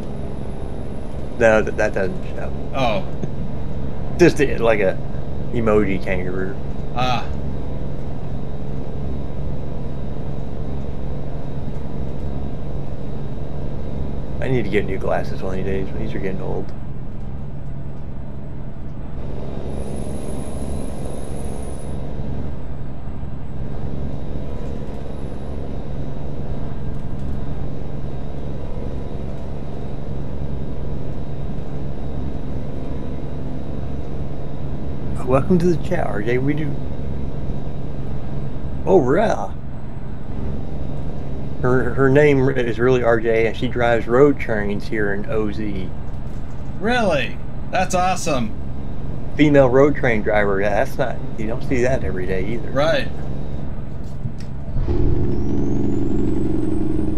No, that doesn't show. Oh. Just like a emoji kangaroo. Ah. I need to get new glasses one of these days. These are getting old. Welcome to the chat, RJ. We do. Oh, yeah. Her name is really RJ, and she drives road trains here in OZ. Really? That's awesome. Female road train driver. Yeah, that's not. You don't see that every day either. Right.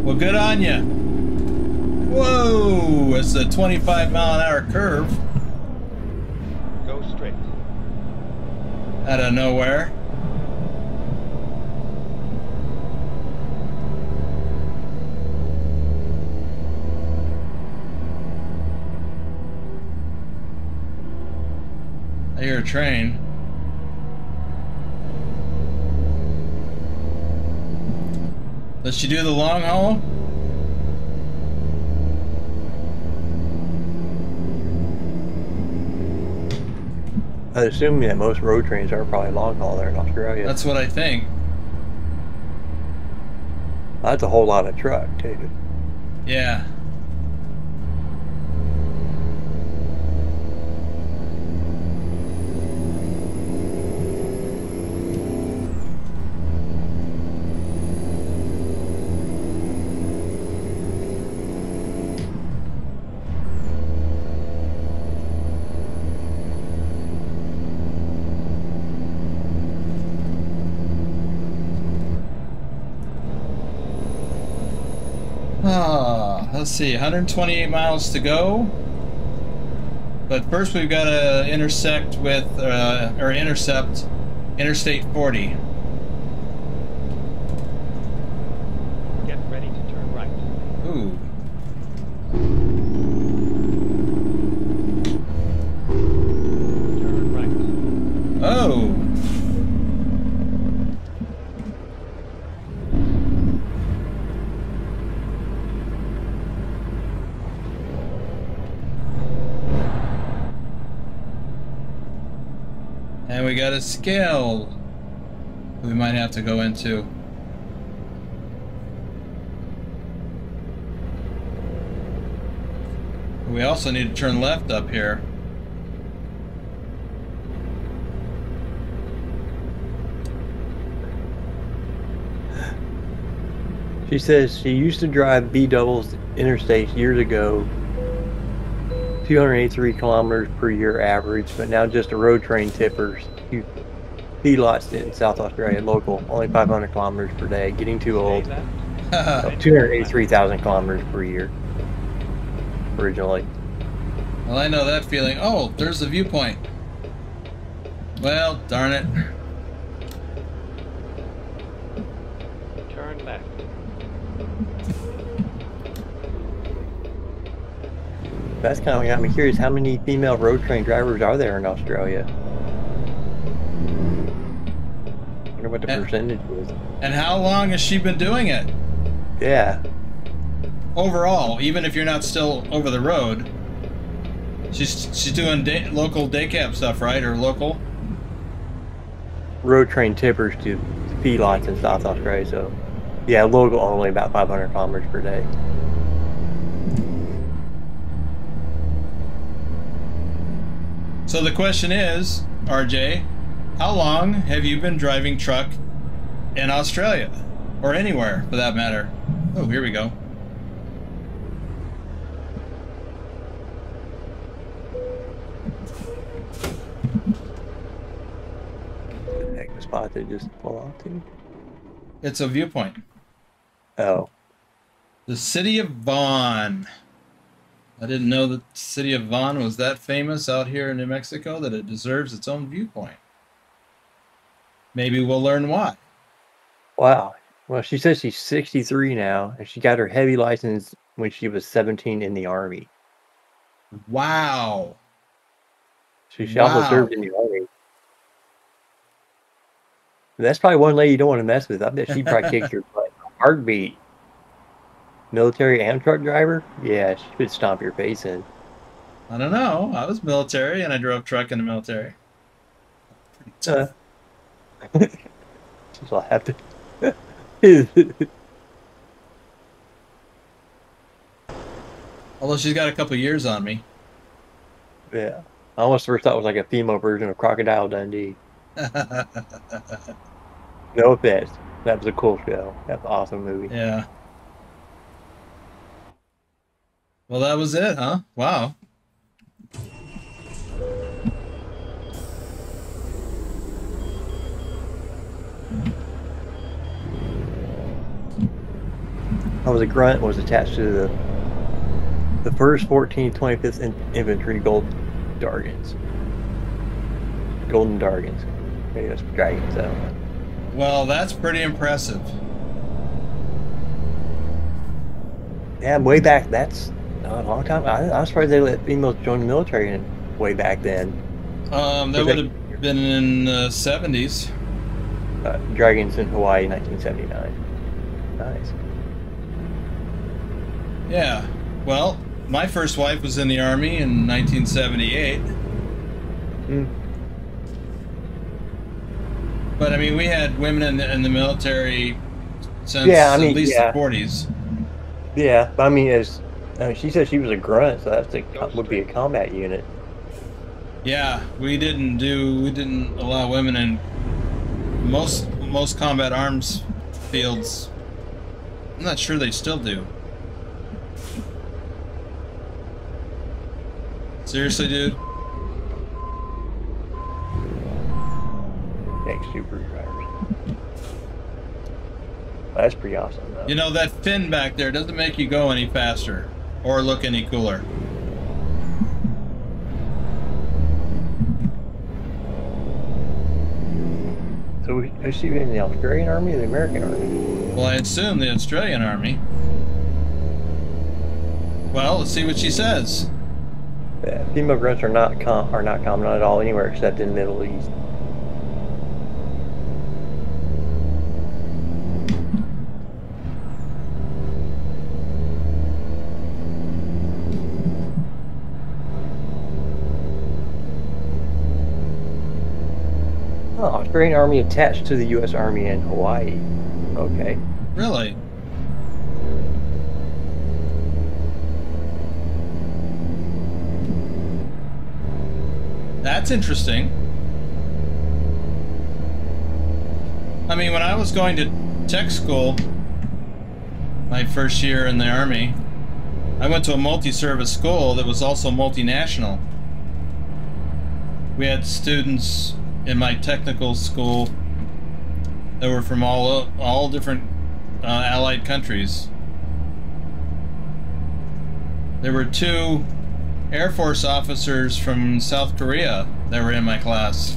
Well, good on you. Whoa! It's a 25-mile-an-hour curve. Go straight. Out of nowhere. I hear a train. Does she do the long haul? I assume that most road trains are probably long haul there in Australia. That's what I think. That's a whole lot of truck, too. Yeah. Let's see, 128 miles to go. But first we've got to intersect with, intercept Interstate 40. Get ready to turn right. Ooh. Turn right. Oh. And we got a scale we might have to go into. We also need to turn left up here. She says she used to drive B doubles interstates years ago, 283 kilometers per year average, but now just a road train tippers. Feedlots in South Australia, local, only 500 kilometers per day, getting too old. So 283,000 kilometers per year, originally. Well, I know that feeling. Oh, there's the viewpoint. Well, darn it. Turn left. That's kind of got me curious. How many female road train drivers are there in Australia? I wonder what the percentage is. And how long has she been doing it? Yeah. Overall, even if you're not still over the road, she's doing local day cab stuff, right? Or local? Road train tippers to feedlots in South Australia, so yeah, local only about 500 kilometers per day. So the question is, RJ, how long have you been driving truck in Australia? Or anywhere, for that matter. Oh, here we go. The heck, the spot they just pull off to? It's a viewpoint. Oh. The city of Vaughn. I didn't know that the city of Vaughn was that famous out here in New Mexico that it deserves its own viewpoint. Maybe we'll learn why. Wow. Well, she says she's 63 now, and she got her heavy license when she was 17 in the Army. Wow. So she also served in the Army. That's probably one lady you don't want to mess with. I bet she probably kicked your butt. Heartbeat. Military and truck driver? Yeah, she would stomp your face in. I don't know. I was military and I drove truck in the military. She's laughing. Although she's got a couple years on me. Yeah. I almost first thought it was like a female version of Crocodile Dundee. No offense. That was a cool show. That's an awesome movie. Yeah. Well, that was it, huh? Wow. I was a grunt, was attached to the 1st, 14th, 25th Infantry Golden Dargans. Golden Dargans. Maybe that's dragons, I don't know. Well, that's pretty impressive. Yeah, way back, that's not a long time. I was surprised they let females join the military way back then. That would have been in the 70s. Dragons in Hawaii, 1979. Nice. Yeah. Well, my first wife was in the Army in 1978. But I mean, we had women in the military since at least the 40s. Yeah, but I mean, she said she was a grunt, so that would be a combat unit. Yeah, we didn't allow women in most combat arms fields. I'm not sure they still do. Seriously, dude? Thanks, super drivers. That's pretty awesome, though. You know, that fin back there doesn't make you go any faster or look any cooler. So is she in the Australian Army or the American Army? Well, I assume the Australian Army. Well, let's see what she says. Yeah, female grunts are not common at all anywhere except in the Middle East. Oh, Australian Army attached to the U.S. Army in Hawaii. Okay. Really? That's interesting. I mean, when I was going to tech school, my first year in the Army, I went to a multi-service school that was also multinational. We had students in my technical school that were from all different allied countries. There were 2 Air Force officers from South Korea that were in my class.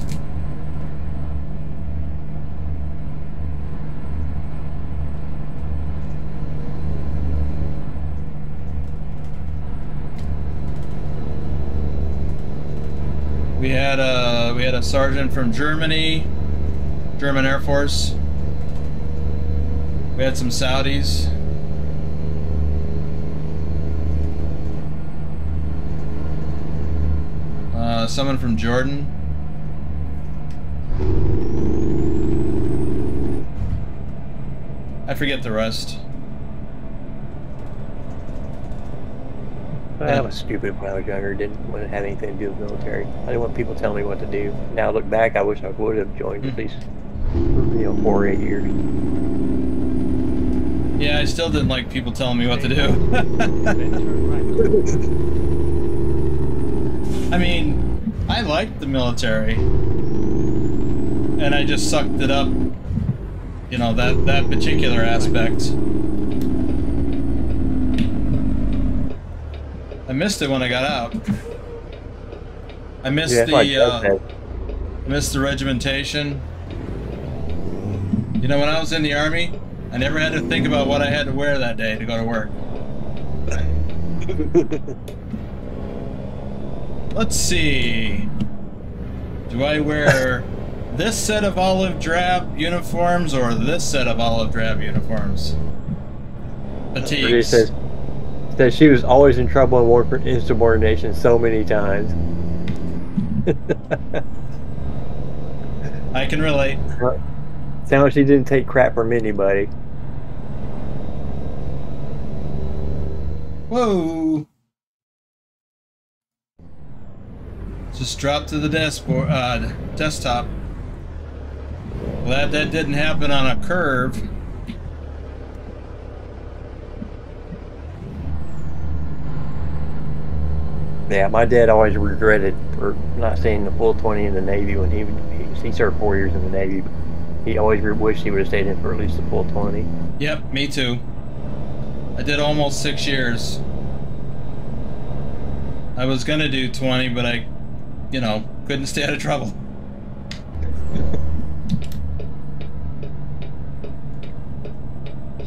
We had a sergeant from Germany, German Air Force. We had some Saudis. Someone from Jordan. I forget the rest. I was stupid when I was younger. Didn't want to have anything to do with the military. I didn't want people telling me what to do. Now I look back, I wish I would have joined at least, 4 or 8 years. Yeah, I still didn't like people telling me what to do. Then turn right. I mean, I liked the military. And I just sucked it up. You know, that particular aspect. I missed it when I got out. I missed I missed the regimentation. You know, when I was in the Army, I never had to think about what I had to wear that day to go to work. Let's see. Do I wear this set of olive drab uniforms or this set of olive drab uniforms? Fatigues. Says she was always in trouble and war for insubordination so many times. I can relate. Sounds like she didn't take crap from anybody. Whoa! Just dropped to the desktop. Glad that didn't happen on a curve. Yeah, my dad always regretted for not staying the full 20 in the Navy when he served 4 years in the Navy. He always wished he would have stayed in for at least the full 20. Yep, me too. I did almost 6 years. I was gonna do 20, but I, you know, couldn't stay out of trouble.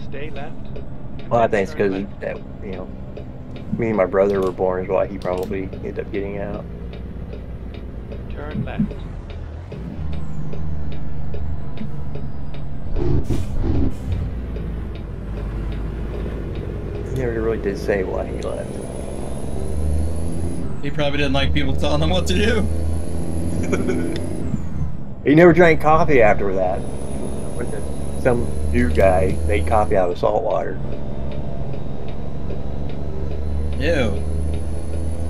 Stay left. Well, I think it's because, you know, me and my brother were born is why he probably ended up getting out. Turn left. He never really did say why he left. He probably didn't like people telling him what to do. He never drank coffee after that. Some new guy made coffee out of salt water. Ew.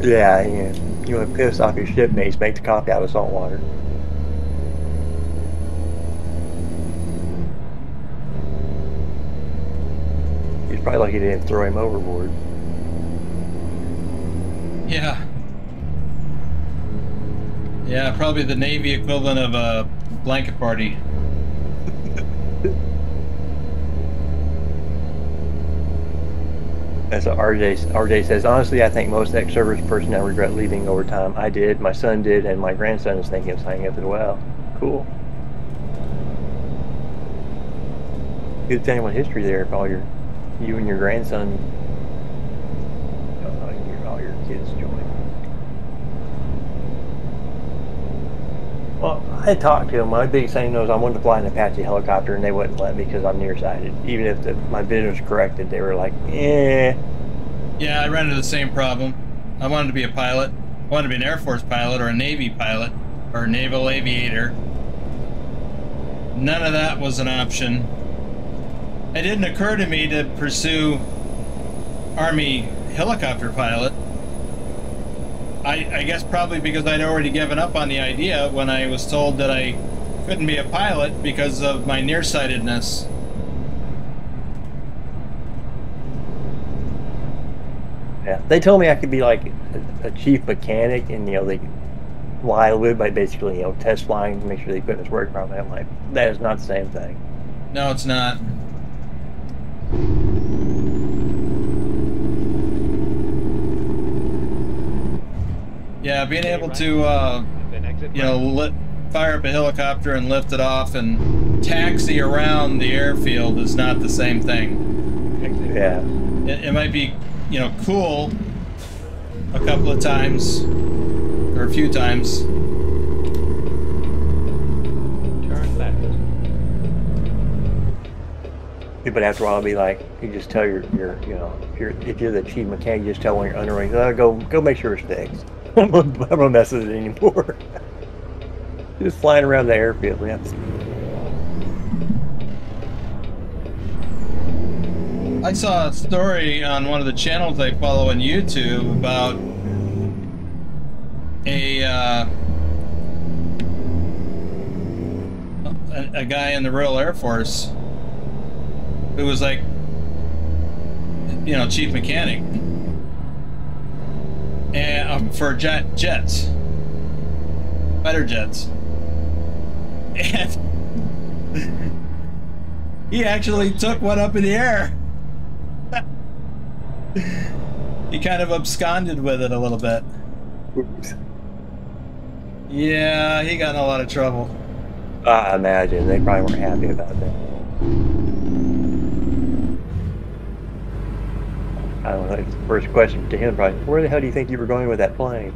Yeah, you want to piss off your shipmates, make the coffee out of salt water. He's probably lucky they didn't throw him overboard. Yeah. Yeah, probably the Navy equivalent of a blanket party. That's what RJ says. Honestly, I think most ex-service personnel regret leaving overtime. I did, my son did, and my grandson is thinking of signing up as well. Cool. Good family history there if you and your grandson, all your kids join. Well, I talked to him. My big thing was I wanted to fly an Apache helicopter, and they wouldn't let me because I'm nearsighted. Even if my vision was corrected, they were like, eh. Yeah, I ran into the same problem. I wanted to be a pilot. I wanted to be an Air Force pilot or a Navy pilot or a naval aviator. None of that was an option. It didn't occur to me to pursue Army helicopter pilot. I guess probably because I'd already given up on the idea when I was told that I couldn't be a pilot because of my nearsightedness. Yeah, they told me I could be like a chief mechanic, and they fly a little bit, basically, test flying, make sure the equipment's working properly. I'm like, that is not the same thing. No, it's not. Yeah, being able to, fire up a helicopter and lift it off and taxi around the airfield is not the same thing. Yeah. It might be, cool a couple of times, or a few times. Turn left. But after a while, it'll be like, you just tell if you're the chief mechanic, you just tell when you're underwing, go make sure it's fixed. I'm gonna mess with it anymore. Just flying around the airfield. Yeah. I saw a story on one of the channels I follow on YouTube about a guy in the Royal Air Force who was like you know, chief mechanic, and for jets, fighter jets, and he actually took one up in the air. He kind of absconded with it a little bit. Oops. Yeah, he got in a lot of trouble. I imagine they probably weren't happy about that. I don't know. The first question to him probably, where the hell do you think you were going with that plane?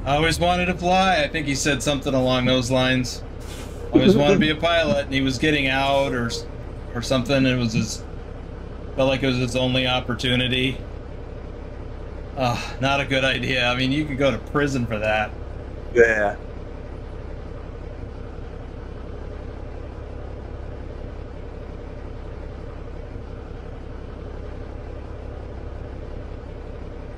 I always wanted to fly. I think he said something along those lines. I always wanted to be a pilot, and he was getting out or something. It was felt like it was his only opportunity. Not a good idea. I mean, you could go to prison for that. Yeah.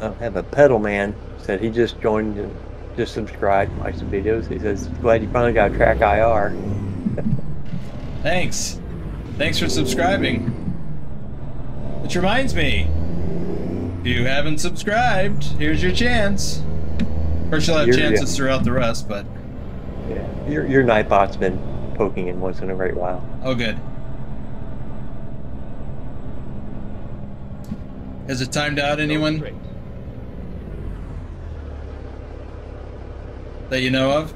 I have a pedal man said he just joined and just subscribed, likes some videos. He says, glad you finally got Track IR. Thanks for subscribing. Which reminds me, if you haven't subscribed, here's your chance. Of course, you'll have chances throughout the rest, but yeah, your Nightbot's been poking in once in a great while. Oh, good. Has it timed out anyone that you know of?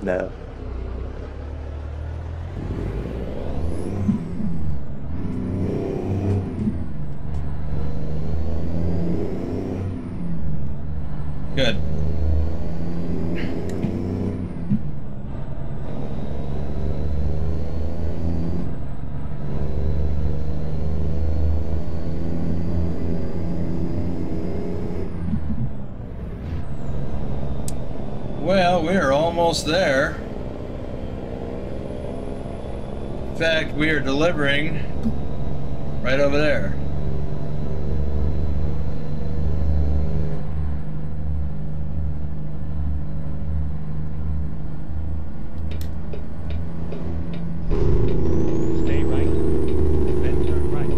No. Good. Well, we're almost there. In fact, we are delivering right over there. Stay right, then turn right.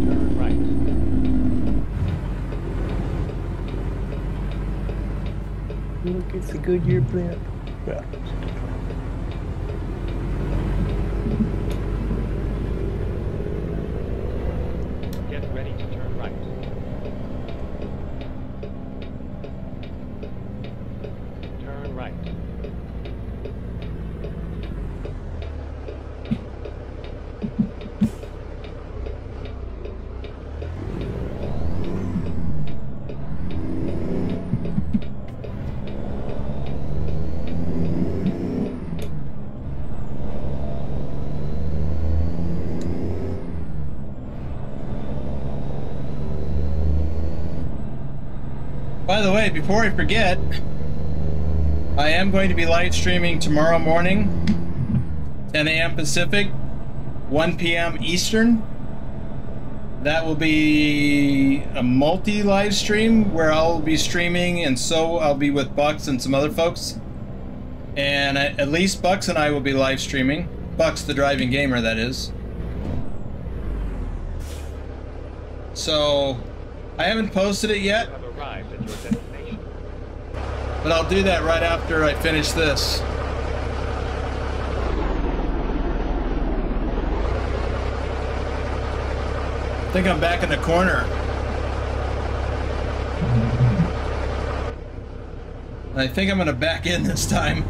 Turn right. Look, it's a Goodyear blimp. Yeah. Get ready to turn right. Turn right. By the way, before I forget, I am going to be live streaming tomorrow morning, 10 a.m. Pacific, 1 p.m. Eastern. That will be a multi-live stream where I'll be streaming, and so I'll be with Bucks and some other folks. And at least Bucks and I will be live streaming. Bucks, the driving gamer, that is. So, I haven't posted it yet, You have arrived at your destination. but I'll do that right after I finish this. I think I'm back in the corner. And I think I'm gonna back in this time.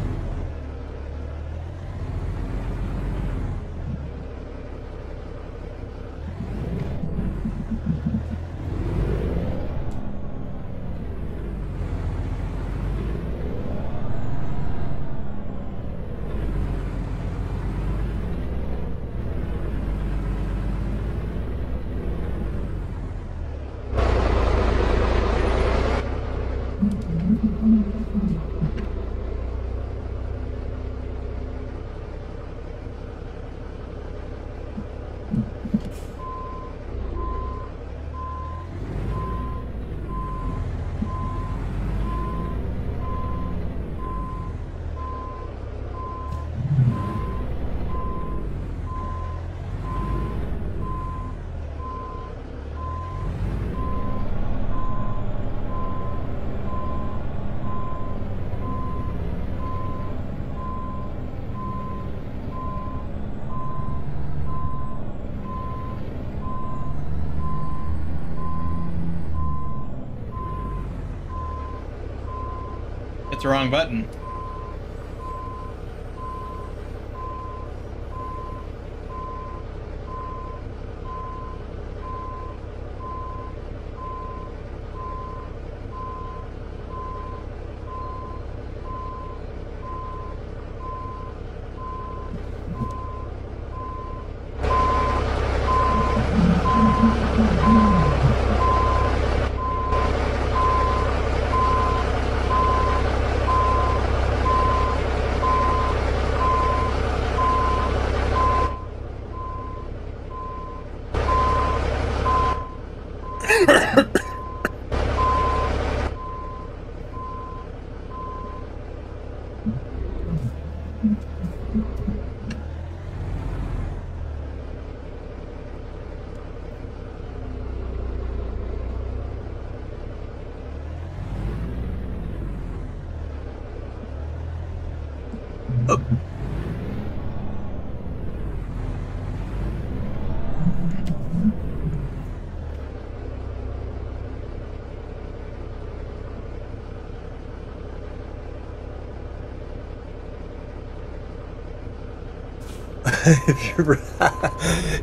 Hit the wrong button.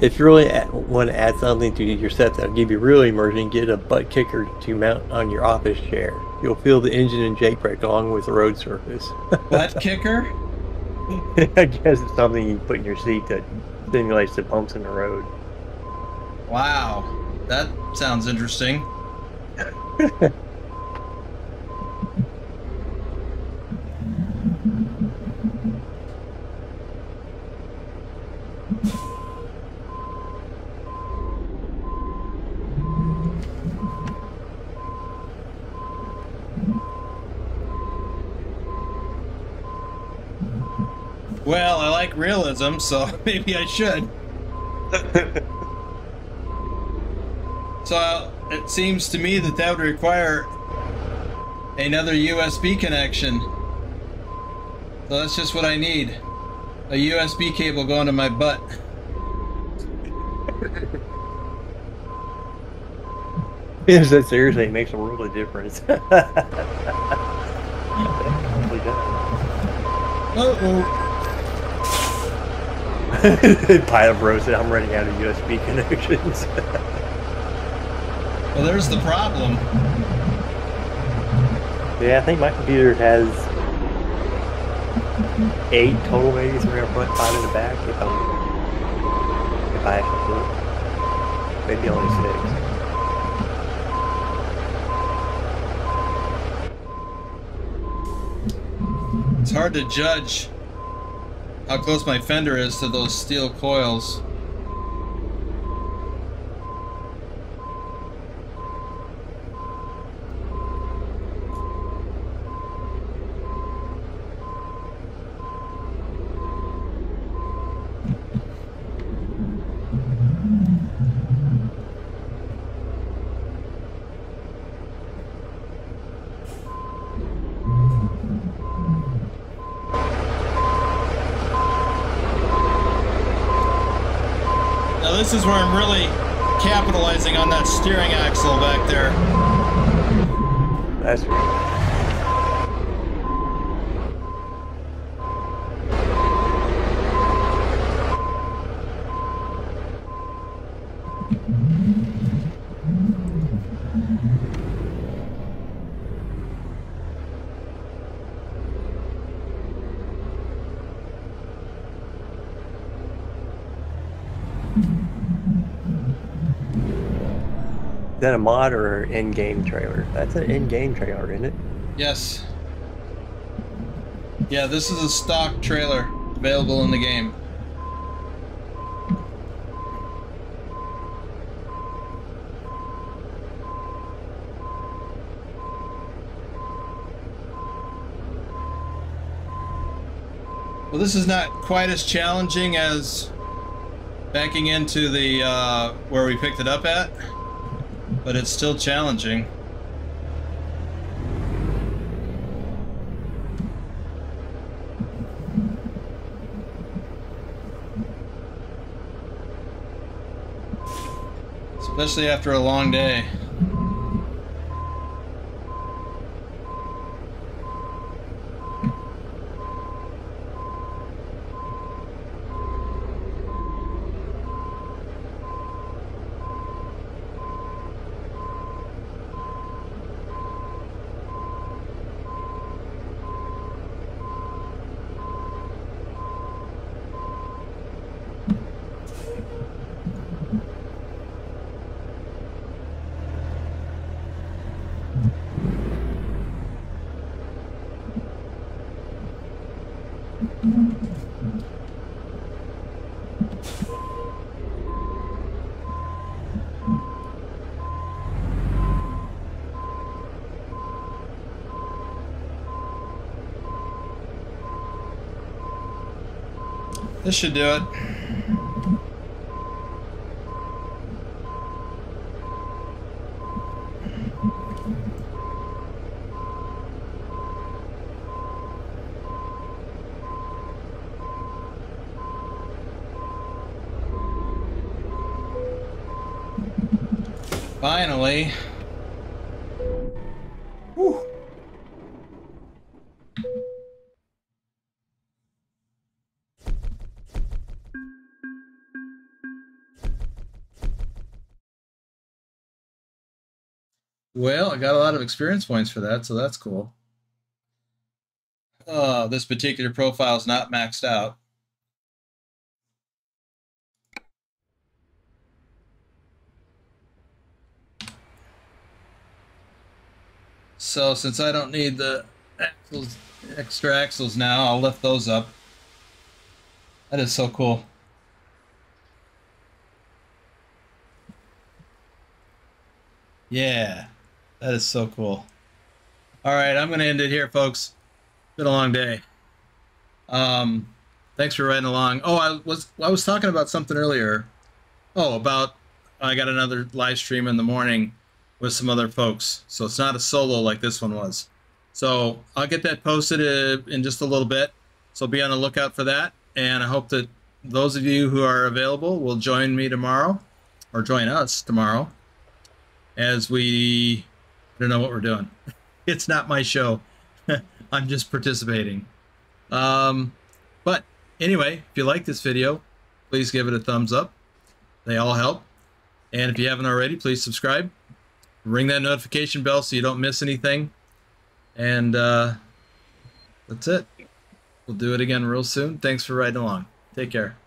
If you really want to add something to your set that'll give you real immersion, get a butt kicker to mount on your office chair. You'll feel the engine and jake brake along with the road surface. Butt kicker? I guess it's something you put in your seat that simulates the bumps in the road. Wow, that sounds interesting. Well, I like realism, so maybe I should. So it seems to me that that would require another USB connection. So that's just what I need. A USB cable going to my butt. Yes, that seriously makes a world of difference. Uh-oh. Pilot Bro said, I'm running out of USB connections. Well, there's the problem. Yeah, I think my computer has 8 total, maybe 3 up front, 5 in the back, if I actually look. Maybe only 6. It's hard to judge how close my fender is to those steel coils. This is where I'm really capitalizing on that steering axle back there. That's right. Is that a mod or an in-game trailer? That's an in-game trailer, isn't it? Yes. Yeah, this is a stock trailer available in the game. Well, this is not quite as challenging as backing into the where we picked it up at, but it's still challenging. Especially after a long day. This should do it. Finally. Whew. Well, I got a lot of experience points for that, so that's cool. This particular profile is not maxed out. So since I don't need the axles, extra axles now, I'll lift those up. That is so cool. Yeah, that is so cool. All right, I'm going to end it here, folks. Been a long day. Thanks for riding along. Oh, I was talking about something earlier. Oh, about I got another live stream in the morning with some other folks. So it's not a solo like this one was. So I'll get that posted in just a little bit. So be on the lookout for that. And I hope that those of you who are available will join me tomorrow, or join us tomorrow, as we don't know what we're doing. It's not my show. I'm just participating. But anyway, if you like this video, please give it a thumbs up. They all help. And if you haven't already, please subscribe. Ring that notification bell so you don't miss anything. And that's it. We'll do it again real soon. Thanks for riding along. Take care.